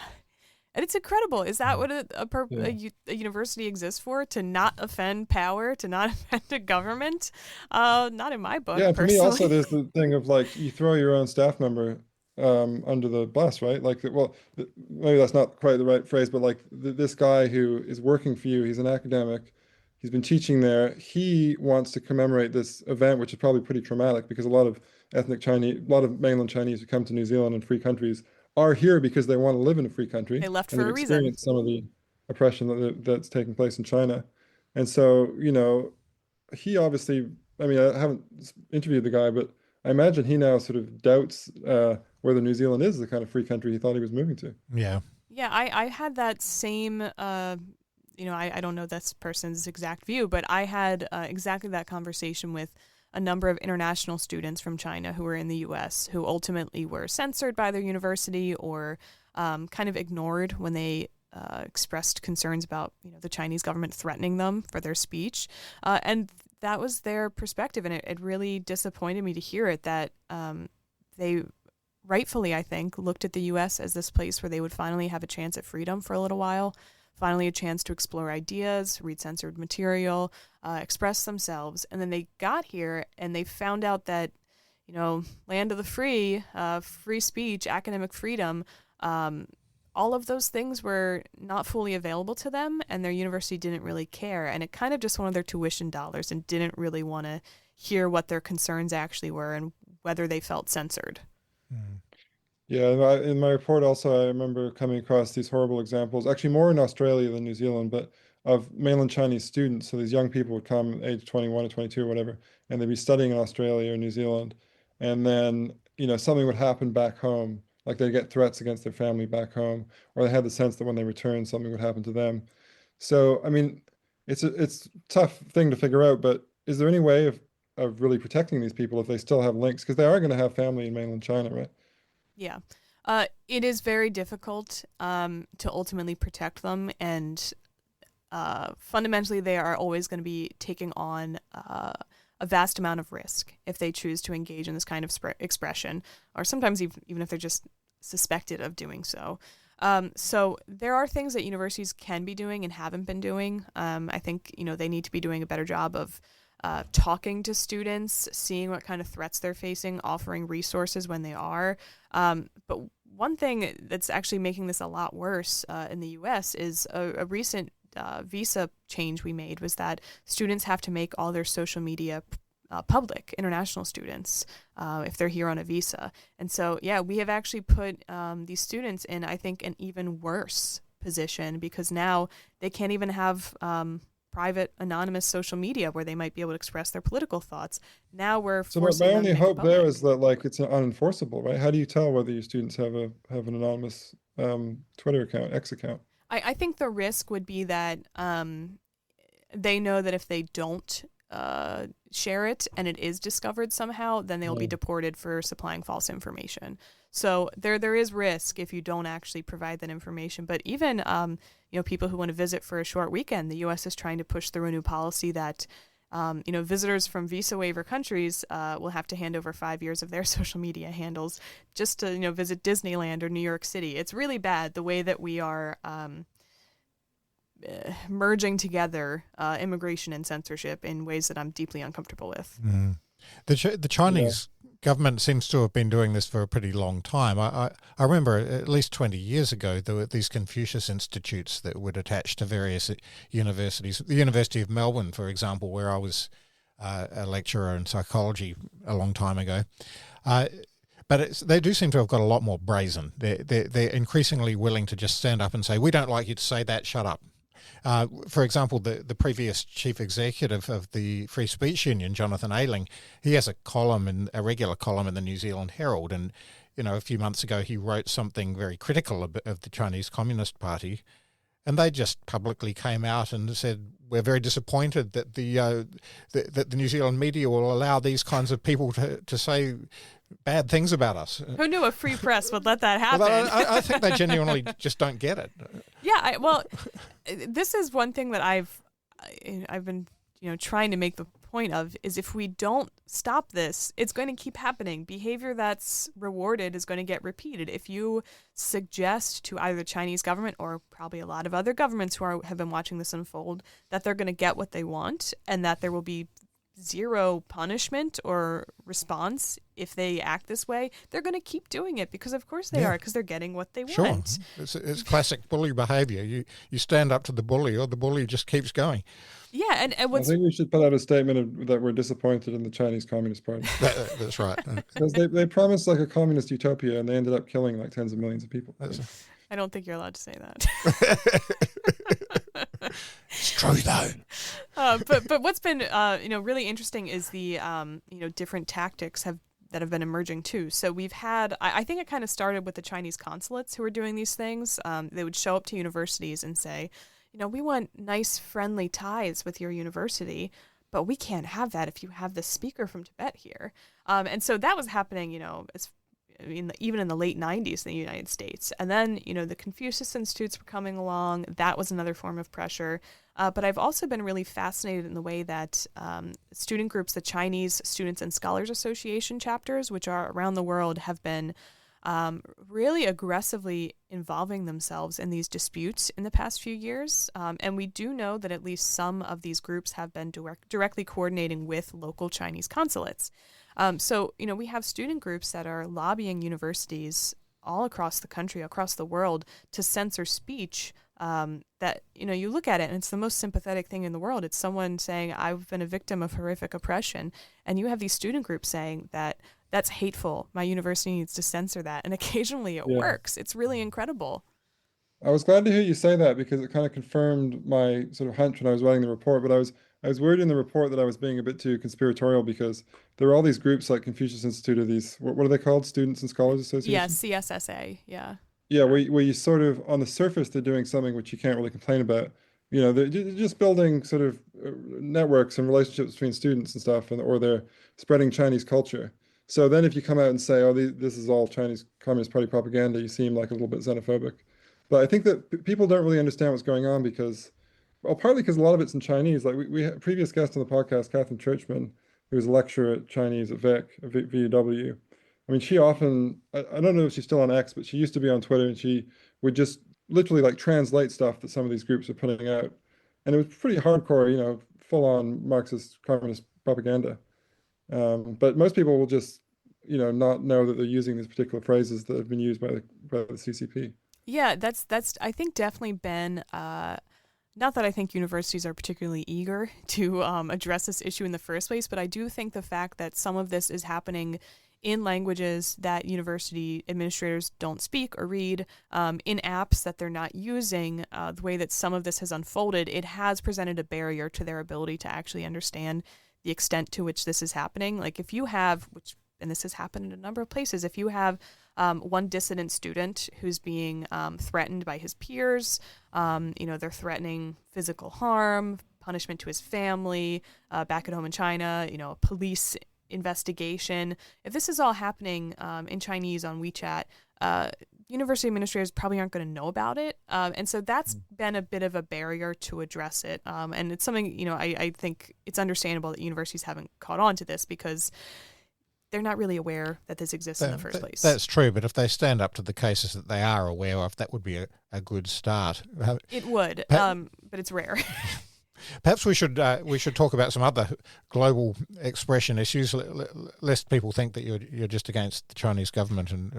And it's incredible. Is that what a university exists for? To not offend power, to not offend a government? Not in my book, yeah, for me also, personally. there's the thing of like, you throw your own staff member under the bus, right? Like, well, maybe that's not quite the right phrase, but like this guy who is working for you, he's an academic, he's been teaching there. He wants to commemorate this event, which is probably pretty traumatic because a lot of ethnic Chinese, a lot of mainland Chinese who come to New Zealand and free countries are here because they want to live in a free country, They left and for they've a reason. experienced some of the oppression that's taking place in China. And so, he obviously, I mean, I haven't interviewed the guy, but I imagine he now sort of doubts whether New Zealand is the kind of free country he thought he was moving to. Yeah. Yeah, I had that same, I don't know this person's exact view, but I had exactly that conversation with a number of international students from China who were in the U.S. who ultimately were censored by their university or kind of ignored when they expressed concerns about the Chinese government threatening them for their speech. And that was their perspective. And it really disappointed me to hear it that they rightfully, I think, looked at the U.S. as this place where they would finally have a chance at freedom for a little while, finally a chance to explore ideas, read censored material, express themselves. And then they got here and they found out that, land of the free, free speech, academic freedom, all of those things were not fully available to them, and their university didn't really care. And it kind of just wanted their tuition dollars and didn't really want to hear what their concerns actually were and whether they felt censored. Mm. Yeah, in my report also, I remember coming across these horrible examples, actually more in Australia than New Zealand, but of mainland Chinese students. So these young people would come age 21 or 22 or whatever, and they'd be studying in Australia or New Zealand. And then, something would happen back home, like they'd get threats against their family back home, or they had the sense that when they returned, something would happen to them. So, I mean, it's a tough thing to figure out, but is there any way of really protecting these people if they still have links? Because they are going to have family in mainland China, right? Yeah. It is very difficult to ultimately protect them, and fundamentally they are always going to be taking on a vast amount of risk if they choose to engage in this kind of expression, or sometimes even if they're just suspected of doing so. So there are things that universities can be doing and haven't been doing. I think they need to be doing a better job of talking to students, seeing what kind of threats they're facing, offering resources when they are. But one thing that's actually making this a lot worse in the U.S. is a recent visa change we made was that students have to make all their social media public, international students, if they're here on a visa. And so, yeah, we have actually put these students in, I think, an even worse position because now they can't even have private, anonymous social media where they might be able to express their political thoughts. Now we're forcing So my them only to make it hope there public. is that it's unenforceable, right? How do you tell whether your students have an anonymous Twitter account, X account? I think the risk would be that they know that if they don't share it and it is discovered somehow, then they'll be deported for supplying false information. So there is risk if you don't actually provide that information. But even people who want to visit for a short weekend, the U.S. is trying to push through a new policy that visitors from visa waiver countries will have to hand over 5 years of their social media handles just to visit Disneyland or New York City. It's really bad the way that we are merging together immigration and censorship in ways that I'm deeply uncomfortable with. Mm. The Chinese government seems to have been doing this for a pretty long time. I remember at least 20 years ago there were these Confucius Institutes that would attach to various universities. The University of Melbourne, for example, where I was a lecturer in psychology a long time ago. But they do seem to have got a lot more brazen. They're increasingly willing to just stand up and say, "We don't like you to say that, shut up." For example, the previous chief executive of the Free Speech Union, Jonathan Ayling, he has a regular column in the New Zealand Herald, and a few months ago he wrote something very critical of the Chinese Communist Party, and they just publicly came out and said, "We're very disappointed that the New Zealand media will allow these kinds of people to say bad things about us." Who knew a free press would let that happen? Well, I think they genuinely just don't get it. Yeah, this is one thing that I've been trying to make the point of is if we don't stop this, it's going to keep happening. Behavior that's rewarded is going to get repeated. If you suggest to either the Chinese government or probably a lot of other governments who have been watching this unfold that they're going to get what they want and that there will be zero punishment or response if they act this way, they're going to keep doing it because of course they are, because they're getting what they want. It's classic bully behavior. You stand up to the bully or the bully just keeps going. Yeah, and I think we should put out a statement that we're disappointed in the Chinese Communist Party. That's right. Because they promised like a communist utopia and they ended up killing like tens of millions of people. I don't think you're allowed to say that. It's true though. But what's been really interesting is the different tactics that have been emerging too. So we've had, I think it kind of started with the Chinese consulates who were doing these things. They would show up to universities and say, we want nice, friendly ties with your university, but we can't have that if you have the speaker from Tibet here. And so that was happening, even in the late 90s in the United States. And then, the Confucius Institutes were coming along. That was another form of pressure. But I've also been really fascinated in the way that student groups, the Chinese Students and Scholars Association chapters, which are around the world, have been really aggressively involving themselves in these disputes in the past few years. And we do know that at least some of these groups have been directly coordinating with local Chinese consulates. So, we have student groups that are lobbying universities all across the country, across the world, to censor speech that, you look at it and it's the most sympathetic thing in the world. It's someone saying, I've been a victim of horrific oppression. And you have these student groups saying that that's hateful. My university needs to censor that. And occasionally it works. It's really incredible. I was glad to hear you say that because it kind of confirmed my sort of hunch when I was writing the report. But I was worried in the report that I was being a bit too conspiratorial because there are all these groups like Confucius Institute, or these, what are they called? Students and Scholars Association? Yeah, CSSA, yeah. Yeah, where you sort of, on the surface, they're doing something which you can't really complain about. They're just building sort of networks and relationships between students and stuff, or they're spreading Chinese culture. So then if you come out and say, oh, this is all Chinese Communist Party propaganda, you seem like a little bit xenophobic. But I think that people don't really understand what's going on because, well, partly because a lot of it's in Chinese. Like we had a previous guest on the podcast, Catherine Churchman, who was a lecturer at Chinese at VUW. I mean, she often, I don't know if she's still on X, but she used to be on Twitter, and she would just literally like translate stuff that some of these groups are putting out. And it was pretty hardcore, full on Marxist communist propaganda. But most people will just, not know that they're using these particular phrases that have been used by the CCP. Yeah, that's I think definitely been, not that I think universities are particularly eager to address this issue in the first place, but I do think the fact that some of this is happening in languages that university administrators don't speak or read, in apps that they're not using, the way that some of this has unfolded, it has presented a barrier to their ability to actually understand the extent to which this is happening. Like if you have, and this has happened in a number of places, if you have one dissident student who's being threatened by his peers, they're threatening physical harm, punishment to his family, back at home in China, a police investigation. If this is all happening in Chinese on WeChat, university administrators probably aren't going to know about it. And so that's been a bit of a barrier to address it. And it's something, I think it's understandable that universities haven't caught on to this because they're not really aware that this exists in the first place. That's true, but if they stand up to the cases that they are aware of, that would be a good start. It would, but it's rare. Perhaps we should talk about some other global expression issues, lest people think that you're just against the Chinese government and.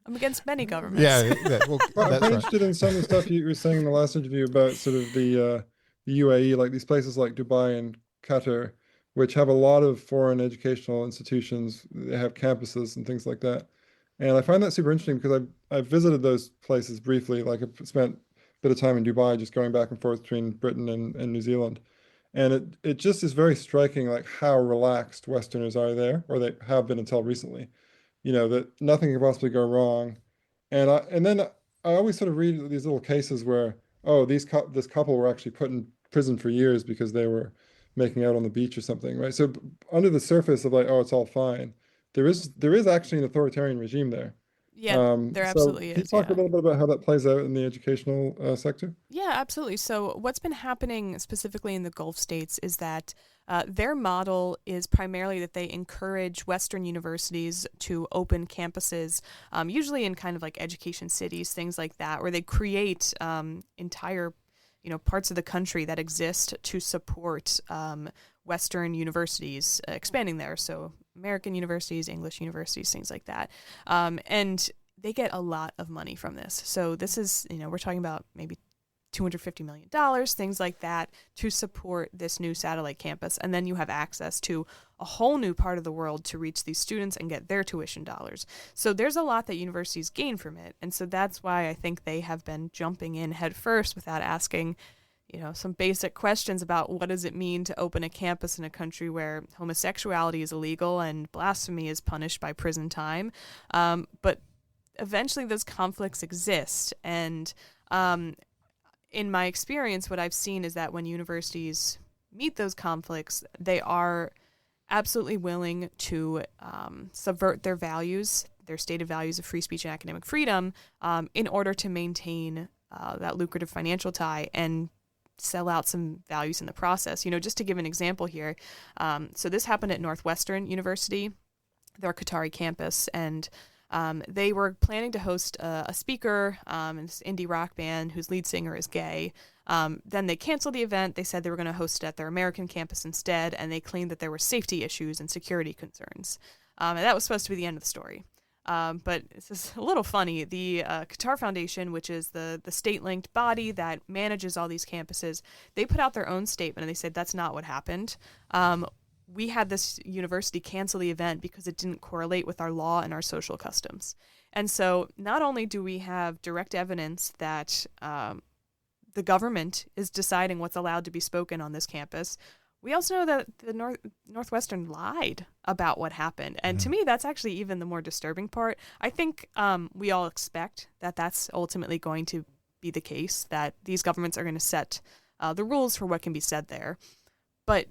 I'm against many governments. Yeah, I'm quite interested in some of the stuff you were saying in the last interview about sort of the UAE, like these places like Dubai and Qatar, which have a lot of foreign educational institutions. They have campuses and things like that. And I find that super interesting because I've visited those places briefly. Like I've spent a bit of time in Dubai, just going back and forth between Britain and New Zealand. And it just is very striking, like how relaxed Westerners are there, or they have been until recently. That nothing can possibly go wrong. And then I always sort of read these little cases where, oh, this couple were actually put in prison for years because they were making out on the beach or something, right? So under the surface of like, oh, it's all fine, there is actually an authoritarian regime there. Yeah, there absolutely is. Can you talk a little bit about how that plays out in the educational sector? Yeah, absolutely. So what's been happening specifically in the Gulf states is that their model is primarily that they encourage Western universities to open campuses, usually in kind of like education cities, things like that, where they create entire parts of the country that exist to support Western universities expanding there. So American universities, English universities, things like that. And they get a lot of money from this. So this is, we're talking about maybe $250 million, things like that, to support this new satellite campus. And then you have access to a whole new part of the world to reach these students and get their tuition dollars. So there's a lot that universities gain from it. And so that's why I think they have been jumping in head first without asking, some basic questions about what does it mean to open a campus in a country where homosexuality is illegal and blasphemy is punished by prison time. But eventually those conflicts exist. And in my experience, what I've seen is that when universities meet those conflicts, they are absolutely willing to subvert their values, their stated values of free speech and academic freedom, in order to maintain that lucrative financial tie and sell out some values in the process. Just to give an example here, so this happened at Northwestern University, their Qatari campus, and they were planning to host a speaker, this indie rock band whose lead singer is gay. Then they canceled the event. They said they were going to host it at their American campus instead, and they claimed that there were safety issues and security concerns. And that was supposed to be the end of the story. But this is a little funny. The Qatar Foundation, which is the state-linked body that manages all these campuses, they put out their own statement, and they said that's not what happened. We had this university cancel the event because it didn't correlate with our law and our social customs. And so not only do we have direct evidence that the government is deciding what's allowed to be spoken on this campus, we also know that the Northwestern lied about what happened. And to me, that's actually even the more disturbing part. I think we all expect that that's ultimately going to be the case, that these governments are going to set the rules for what can be said there. But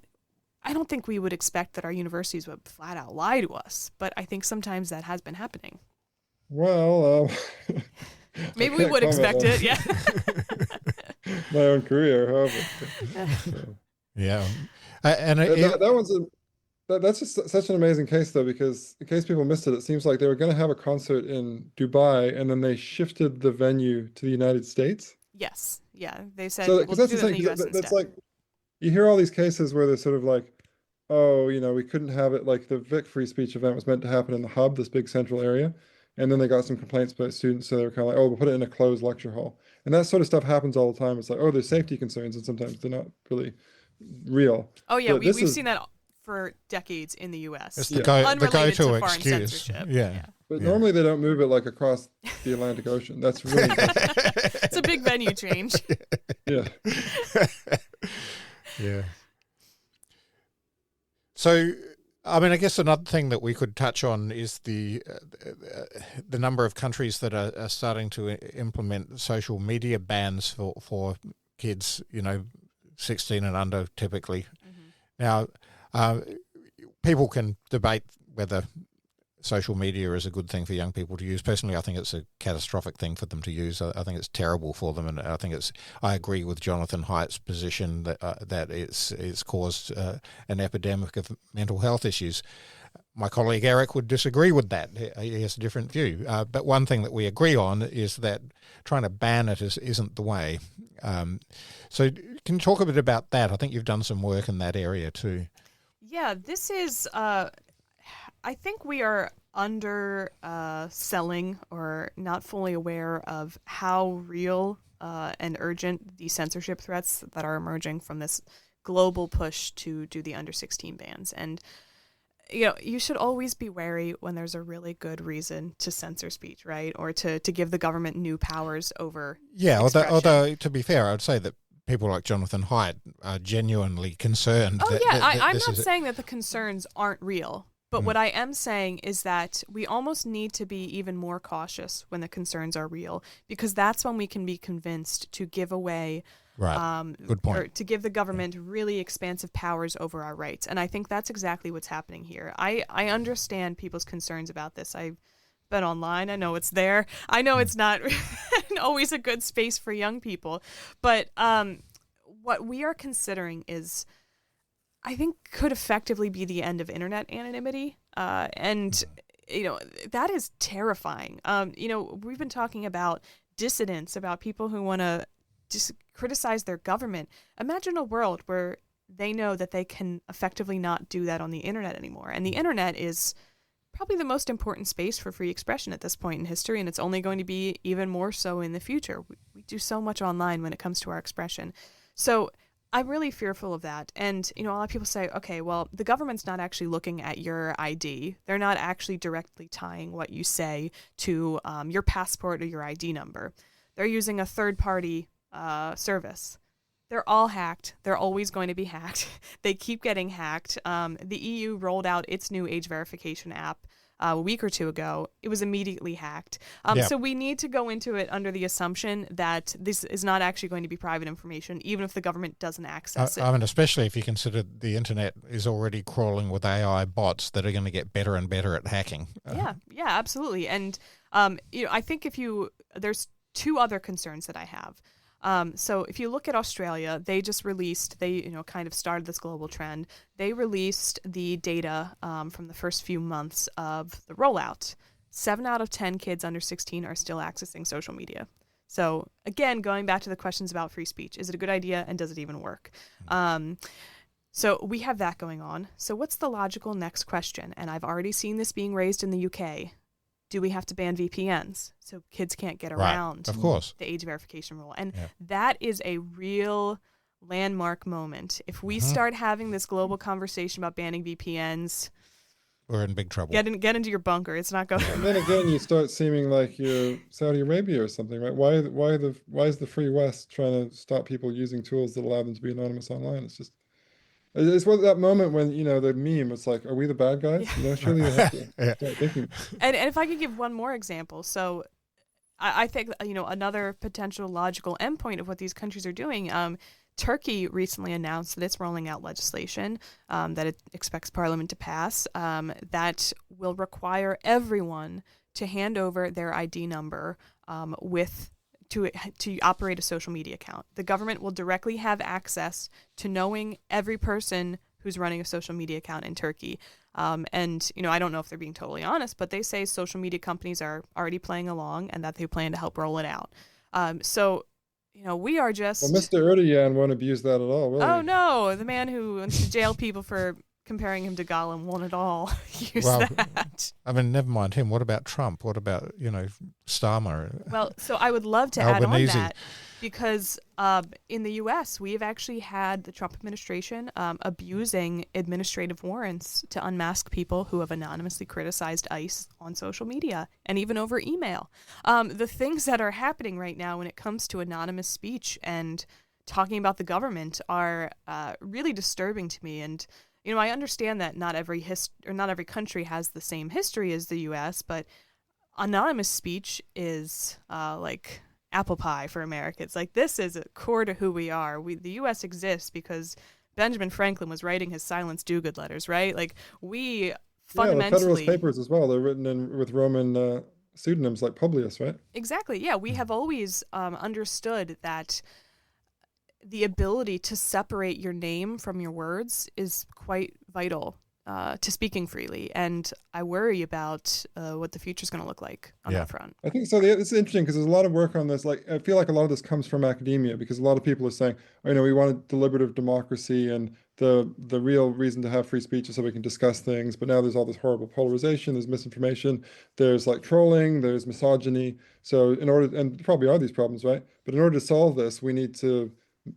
I don't think we would expect that our universities would flat out lie to us, but I think sometimes that has been happening. Well, maybe we would expect it, yeah. My own career, however. So. Yeah. And that's just such an amazing case, though, because in case people missed it, it seems like they were going to have a concert in Dubai, and then they shifted the venue to the United States. Yes. Yeah. They said, so, we'll that's do the that in thing, the US that's instead. like, you hear all these cases where they're sort of like, oh, we couldn't have it, like the Vic free speech event was meant to happen in the hub, this big central area. And then they got some complaints by students, so they were kind of like, oh, we'll put it in a closed lecture hall. And that sort of stuff happens all the time. It's like, oh, there's safety concerns, and sometimes they're not really real. Oh, yeah, we've seen that for decades in the U.S. It's Yeah. the go-to to foreign excuse. censorship. Yeah. But normally they don't move it like across the Atlantic Ocean. That's really It's a big venue change. yeah. Yeah. So, I mean, I guess another thing that we could touch on is the number of countries that are starting to implement social media bans for kids, 16 and under, typically. Now, people can debate whether social media is a good thing for young people to use. Personally, I think it's a catastrophic thing for them to use. I think it's terrible for them, and I agree with Jonathan Haidt's position that it's caused an epidemic of mental health issues. My colleague Eric would disagree with that. He has a different view. But one thing that we agree on is that trying to ban it isn't the way. So can you talk a bit about that? I think you've done some work in that area too. Yeah, this is... I think we are selling or not fully aware of how real and urgent the censorship threats that are emerging from this global push to do the under 16 bans. And you should always be wary when there's a really good reason to censor speech, right? Or to give the government new powers over expression. Although to be fair, I'd say that people like Jonathan Haidt are genuinely concerned. I'm not saying that the concerns aren't real. But what I am saying is that we almost need to be even more cautious when the concerns are real, because that's when we can be convinced to give away, good point, or to give the government really expansive powers over our rights. And I think that's exactly what's happening here. I understand people's concerns about this. I've been online. I know it's there. I know it's not always a good space for young people. But what we are considering is, I think, could effectively be the end of internet anonymity. And that is terrifying. We've been talking about dissidents, about people who want to just criticize their government. Imagine a world where they know that they can effectively not do that on the internet anymore. And the internet is probably the most important space for free expression at this point in history, and it's only going to be even more so in the future. We do so much online when it comes to our expression. So I'm really fearful of that. And, a lot of people say, okay, well, the government's not actually looking at your ID. They're not actually directly tying what you say to your passport or your ID number. They're using a third-party service. They're all hacked. They're always going to be hacked. They keep getting hacked. The EU rolled out its new age verification app a week or two ago. It was immediately hacked. So we need to go into it under the assumption that this is not actually going to be private information, even if the government doesn't access it. I mean, especially if you consider the internet is already crawling with AI bots that are going to get better and better at hacking. Yeah, absolutely. And I think there's two other concerns that I have. So if you look at Australia, they just released, kind of started this global trend. They released the data from the first few months of the rollout. 7 out of 10 kids under 16 are still accessing social media. So again, going back to the questions about free speech, is it a good idea and does it even work? So we have that going on. So what's the logical next question? And I've already seen this being raised in the UK. Do we have to ban VPNs so kids can't get around of course. the age verification rule? And that is a real landmark moment. If we start having this global conversation about banning VPNs, we're in big trouble. Get into your bunker. It's not going. And then again, you start seeming like you're Saudi Arabia or something, right? Why is the Free West trying to stop people using tools that allow them to be anonymous online? It's what that moment when, the meme, it's like, are we the bad guys? Surely they have to start thinking. And if I could give one more example. So I think, another potential logical endpoint of what these countries are doing, Turkey recently announced that it's rolling out legislation that it expects Parliament to pass that will require everyone to hand over their ID number to operate a social media account. The government will directly have access to knowing every person who's running a social media account in Turkey. And I don't know if they're being totally honest, but they say social media companies are already playing along and that they plan to help roll it out. We are just... Well, Mr. Erdogan won't abuse that at all, will he? Oh, no. The man who wants to jail people for comparing him to Gollum won't at all use that. I mean, never mind him. What about Trump? What about, Starmer? Well, so I would love to add on that because in the U.S., we have actually had the Trump administration abusing administrative warrants to unmask people who have anonymously criticized ICE on social media and even over email. The things that are happening right now when it comes to anonymous speech and talking about the government are really disturbing to me. And I understand that not every country has the same history as the U.S., but anonymous speech is like apple pie for America. It's like this is a core to who we are. The U.S. exists because Benjamin Franklin was writing his Silence Dogood letters, right? Like we fundamentally... the Federalist Papers as well. They're written with Roman pseudonyms like Publius, right? Exactly. Yeah, we have always understood that the ability to separate your name from your words is quite vital to speaking freely. And I worry about what the future is going to look like on that front. I think so. It's interesting because there's a lot of work on this. Like, I feel like a lot of this comes from academia because a lot of people are saying, we want a deliberative democracy and the real reason to have free speech is so we can discuss things. But now there's all this horrible polarization, there's misinformation, there's like trolling, there's misogyny. So and there probably are these problems, right? But in order to solve this, we need to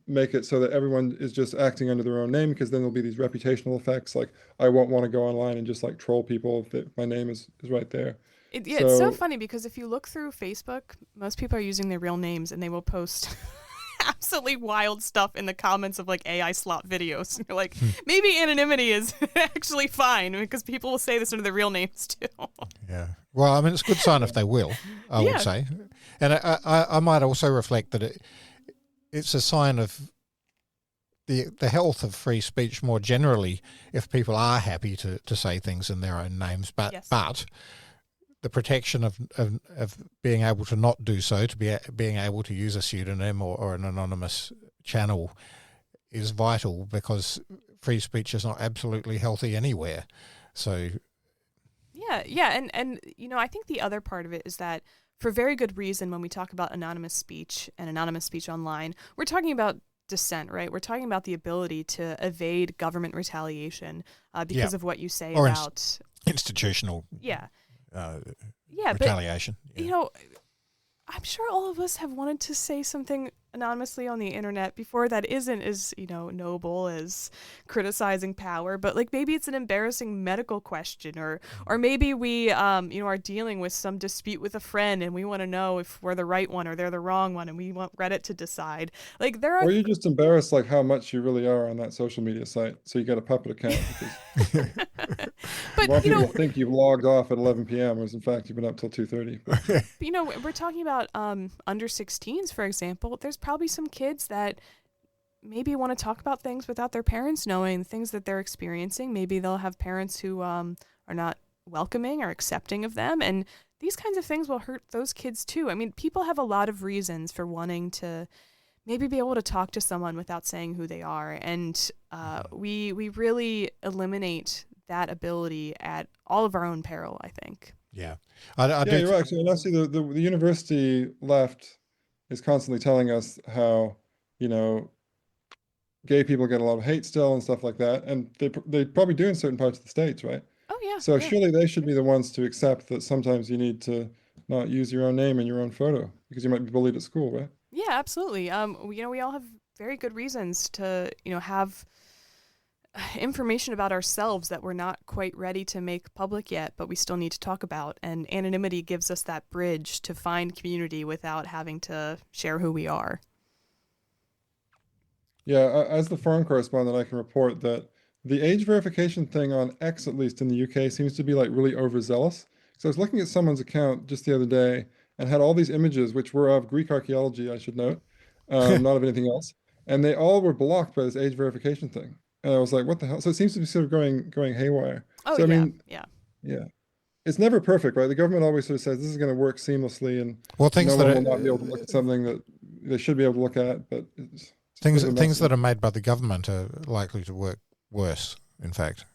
make it so that everyone is just acting under their own name, because then there'll be these reputational effects. Like I won't want to go online and just like troll people if my name is right there. It's so funny because if you look through Facebook, most people are using their real names and they will post absolutely wild stuff in the comments of like AI slop videos. You're like, maybe anonymity is actually fine because people will say this under their real names too. Yeah. Well, I mean, it's a good sign if they will, I would say. And I might also reflect that it's a sign of the health of free speech more generally if people are happy to say things in their own names, but the protection of being able to not do so, to being able to use a pseudonym or an anonymous channel is vital, because free speech is not absolutely healthy anywhere. So and I think the other part of it is that for very good reason when we talk about anonymous speech and anonymous speech online. We're talking about dissent, right? We're talking about the ability to evade government retaliation because of what you say or about institutional retaliation. But, I'm sure all of us have wanted to say something anonymously on the internet before that isn't as, noble as criticizing power, but like maybe it's an embarrassing medical question or maybe we, are dealing with some dispute with a friend and we want to know if we're the right one or they're the wrong one and we want Reddit to decide. Like there are... Or you're just embarrassed like how much you really are on that social media site. So you got a puppet account because but, want people to think you've logged off at 11 p.m. whereas in fact you've been up till 2:30. We're talking about under 16s, for example. There's probably some kids that maybe want to talk about things without their parents knowing the things that they're experiencing. Maybe they'll have parents who are not welcoming or accepting of them. And these kinds of things will hurt those kids too. I mean, people have a lot of reasons for wanting to maybe be able to talk to someone without saying who they are. And we really eliminate that ability at all of our own peril, I think. Yeah. You're right. Actually, and I see the university left is constantly telling us how, gay people get a lot of hate still and stuff like that. And they probably do in certain parts of the States, right? Oh, yeah. So yeah. surely they should be the ones to accept that sometimes you need to not use your own name in your own photo because you might be bullied at school, right? Yeah, absolutely. We all have very good reasons to, have information about ourselves that we're not quite ready to make public yet, but we still need to talk about. And anonymity gives us that bridge to find community without having to share who we are. Yeah, as the foreign correspondent, I can report that the age verification thing on X, at least in the UK, seems to be like really overzealous. So I was looking at someone's account just the other day and had all these images, which were of Greek archaeology, I should note, not of anything else. And they all were blocked by this age verification thing. And I was like, what the hell? So it seems to be sort of going haywire. Oh, so, yeah. It's never perfect, right? The government always sort of says this is going to work seamlessly and things no one will not be able to look at something that they should be able to look at. But things that are made by the government are likely to work worse, in fact.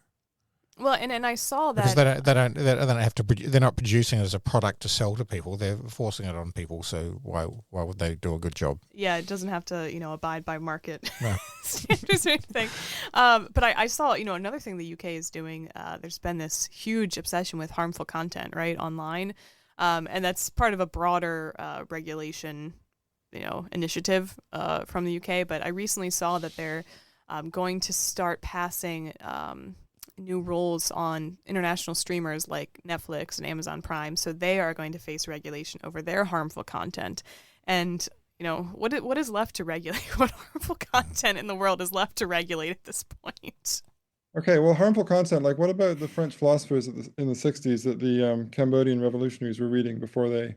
Well, and I saw that because they don't have to. They're not producing it as a product to sell to people. They're forcing it on people. So why would they do a good job? Yeah, it doesn't have to abide by market No. standards or anything. But I saw another thing the UK is doing. There's been this huge obsession with harmful content right online, and that's part of a broader regulation initiative from the UK. But I recently saw that they're going to start passing new rules on international streamers like Netflix and Amazon Prime. So they are going to face regulation over their harmful content. And, what is left to regulate? What harmful content in the world is left to regulate at this point? Okay, well, harmful content, like what about the French philosophers in the 60s that the Cambodian revolutionaries were reading before they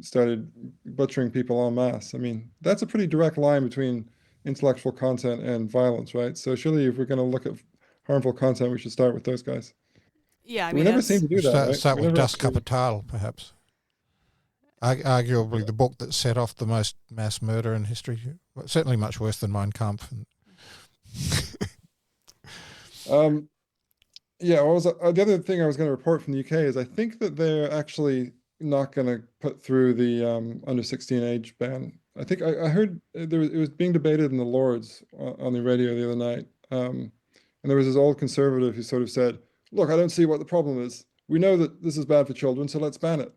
started butchering people en masse? I mean, that's a pretty direct line between intellectual content and violence, right? So surely if we're going to look at harmful content, we should start with those guys. Yeah, we never seem to do that, right? Start with Das Kapital, perhaps. Arguably the book that set off the most mass murder in history. Well, certainly much worse than Mein Kampf. The other thing I was going to report from the UK is I think that they're actually not going to put through the under 16 age ban. I think I heard it was being debated in the Lords on the radio the other night. And there was this old conservative who sort of said, look, I don't see what the problem is. We know that this is bad for children, so let's ban it.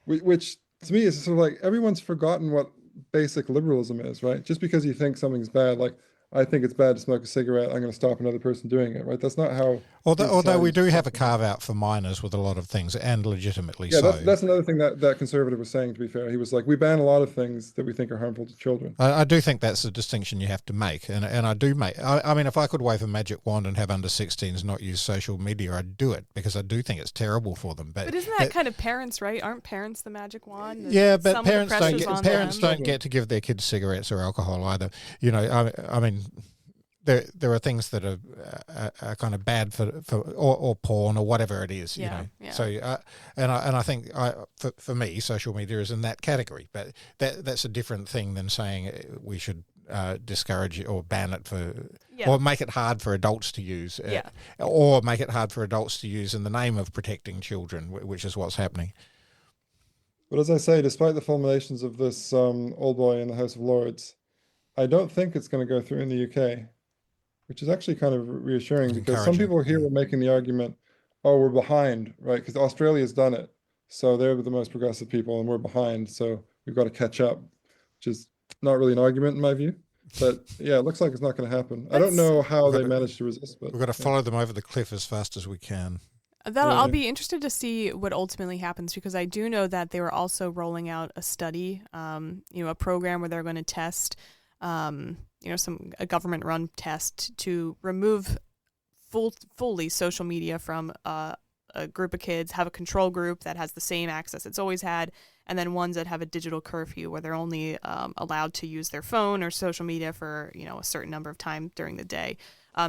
Which to me is sort of like everyone's forgotten what basic liberalism is, right? Just because you think something's bad, like I think it's bad to smoke a cigarette, I'm going to stop another person doing it, right? That's not how... Although we do have a carve-out for minors with a lot of things, and legitimately so. Yeah, that's another thing that conservative was saying, to be fair. He was like, we ban a lot of things that we think are harmful to children. I do think that's a distinction you have to make, and I do make... I mean, if I could wave a magic wand and have under 16s not use social media, I'd do it, because I do think it's terrible for them. But isn't that kind of parents, right? Aren't parents the magic wand? Yeah, but parents don't get to give their kids cigarettes or alcohol either. I mean... There are things that are kind of bad for or porn or whatever it is, Yeah. So and I think for me, social media is in that category, but that's a different thing than saying we should discourage it or ban it or make it hard for adults to use, or make it hard for adults to use in the name of protecting children, which is what's happening. But as I say, despite the fulminations of this old boy in the House of Lords, I don't think it's going to go through in the UK, which is actually kind of reassuring because some Encouraging. people here were making the argument, oh, we're behind, right? Because Australia's done it. So they're the most progressive people and we're behind. So we've got to catch up, which is not really an argument in my view. But yeah, it looks like it's not going to happen. I don't know how they managed to resist, but We've got to follow them over the cliff as fast as we can. I'll be interested to see what ultimately happens, because I do know that they were also rolling out a study, a program where they're going to test, a government-run test to remove fully social media from a group of kids, have a control group that has the same access it's always had, and then ones that have a digital curfew where they're only allowed to use their phone or social media for a certain number of time during the day.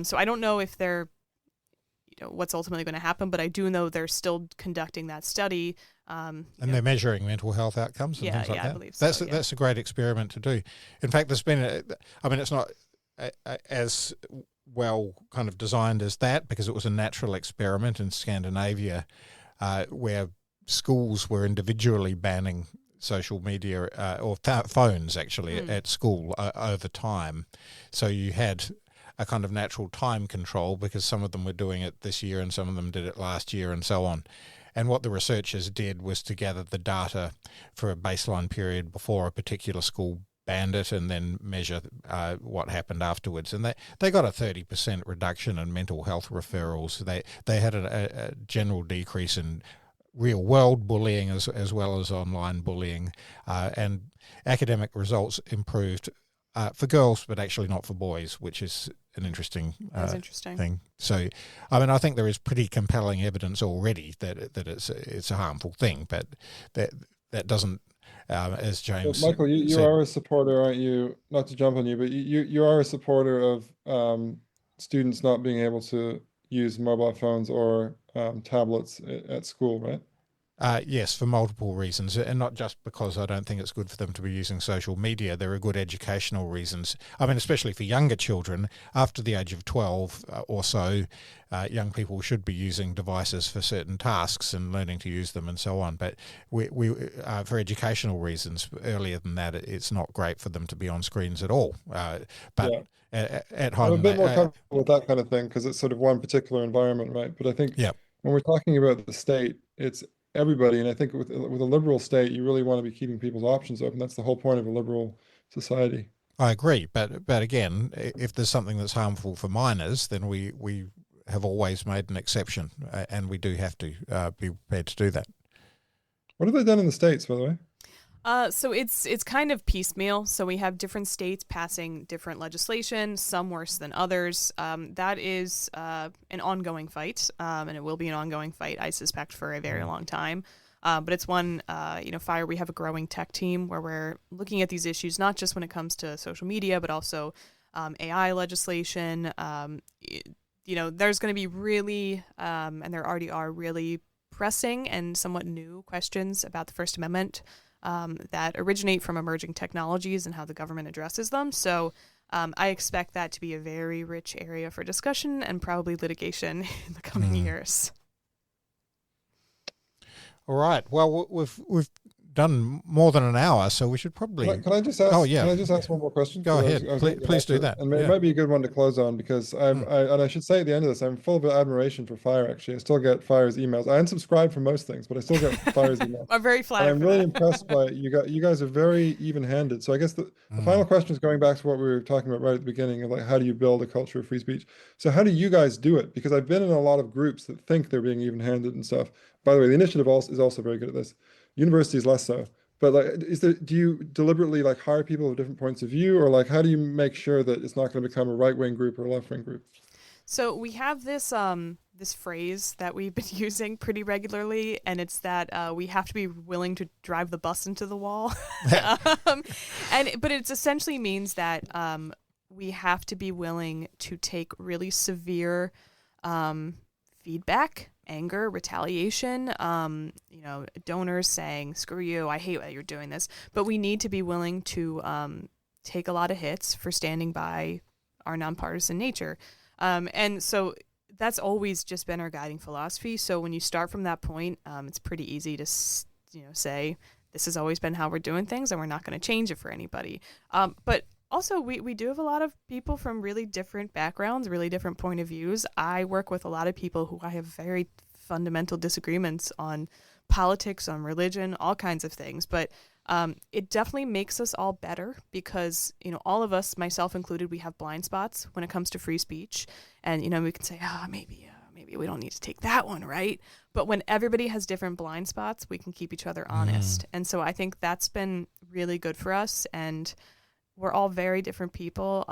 So I don't know if they're what's ultimately going to happen, but I do know they're still conducting that study. And they're measuring mental health outcomes and things like that. I believe so. That's a great experiment to do. In fact, there's been it's not as well kind of designed as that, because it was a natural experiment in Scandinavia where schools were individually banning social media or phones actually at school over time. So you had a kind of natural time control, because some of them were doing it this year and some of them did it last year and so on. And what the researchers did was to gather the data for a baseline period before a particular school banned it and then measure what happened afterwards. And they got a 30% reduction in mental health referrals. They had a general decrease in real world bullying as well as online bullying, and academic results improved for girls, but actually not for boys, which is an interesting thing. So, I think there is pretty compelling evidence already that it's a harmful thing, but that doesn't, as James. So Michael, you said, are a supporter, aren't you? Not to jump on you, but you are a supporter of students not being able to use mobile phones or tablets at school, right? Yes, for multiple reasons, and not just because I don't think it's good for them to be using social media. There are good educational reasons. Especially for younger children, after the age of 12 or so, young people should be using devices for certain tasks and learning to use them and so on. But we for educational reasons, earlier than that, it's not great for them to be on screens at all. But at home, I'm a bit more comfortable with that kind of thing because it's sort of one particular environment, right? But I think when we're talking about the state, it's everybody, and I think with a liberal state, you really want to be keeping people's options open. That's the whole point of a liberal society. I agree, but again, if there's something that's harmful for minors, then we have always made an exception, and we do have to be prepared to do that. What have they done in the States, by the way? So it's kind of piecemeal. So we have different states passing different legislation, some worse than others. That is an ongoing fight, and it will be an ongoing fight, I suspect, for a very long time. But it's one, FIRE, we have a growing tech team where we're looking at these issues, not just when it comes to social media, but also AI legislation. There's going to be really, and there already are really pressing and somewhat new questions about the First Amendment that originate from emerging technologies and how the government addresses them. So I expect that to be a very rich area for discussion and probably litigation in the coming years. All right. Well, we've done more than an hour, so we should probably. Can I just ask? Can I just ask one more question? Go ahead. Please do that. And it might be a good one to close on because I should say at the end of this, I'm full of admiration for FIRE. Actually, I still get FIRE's emails. I unsubscribe from most things, but I still get FIRE's emails. I'm very flattered. I'm really impressed by it. You guys are very even-handed. So I guess the final question is going back to what we were talking about right at the beginning of like how do you build a culture of free speech? So how do you guys do it? Because I've been in a lot of groups that think they're being even-handed and stuff. By the way, the initiative is also very good at this. Universities less so. But like, do you deliberately like hire people with different points of view, or like how do you make sure that it's not going to become a right-wing group or a left-wing group? So we have this this phrase that we've been using pretty regularly, and it's that we have to be willing to drive the bus into the wall. But it essentially means that we have to be willing to take really severe feedback, anger, retaliation, donors saying, screw you, I hate that you're doing this. But we need to be willing to take a lot of hits for standing by our nonpartisan nature. And so that's always just been our guiding philosophy. So when you start from that point, it's pretty easy to, say, this has always been how we're doing things, and we're not going to change it for anybody. But also, we do have a lot of people from really different backgrounds, really different point of views. I work with a lot of people who I have very fundamental disagreements on politics, on religion, all kinds of things. But it definitely makes us all better because, all of us, myself included, we have blind spots when it comes to free speech. And, we can say, maybe we don't need to take that one, right? But when everybody has different blind spots, we can keep each other honest. And so I think that's been really good for us. And we're all very different people.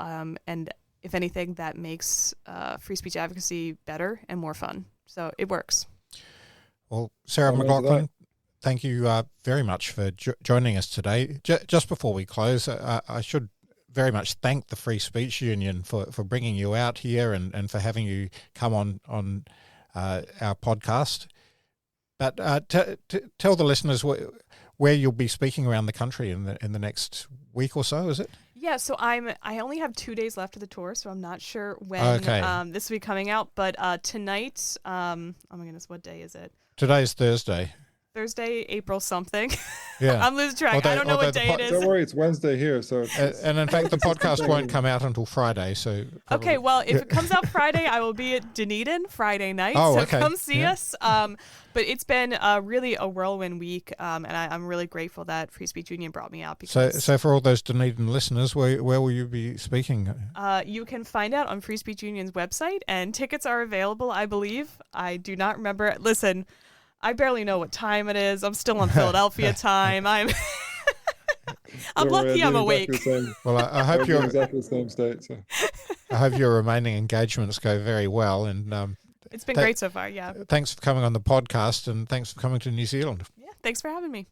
And if anything, that makes free speech advocacy better and more fun. So it works. Well, Sarah McLaughlin, thank you very much for joining us today. Just before we close, I should very much thank the Free Speech Union for bringing you out here and for having you come on our podcast. But tell the listeners where you'll be speaking around the country in the next week or so, is it? Yeah, so I only have 2 days left of the tour, so I'm not sure when this will be coming out. But tonight, oh my goodness, what day is it? Today's Thursday, April something. Yeah. I'm losing track. I don't know what day it is. Don't worry, it's Wednesday here. So and in fact, the podcast won't come out until Friday. So probably. Okay, well, if it comes out Friday, I will be at Dunedin Friday night. Oh, so come see us. But it's been really a whirlwind week, and I'm really grateful that Free Speech Union brought me out. Because, so for all those Dunedin listeners, where will you be speaking? You can find out on Free Speech Union's website, and tickets are available, I believe. I do not remember. Listen, I barely know what time it is. I'm still on Philadelphia time. I'm lucky I'm awake. Well, I hope you're exactly the same state. So. I hope your remaining engagements go very well, and it's been great so far. Yeah. Thanks for coming on the podcast, and thanks for coming to New Zealand. Yeah. Thanks for having me.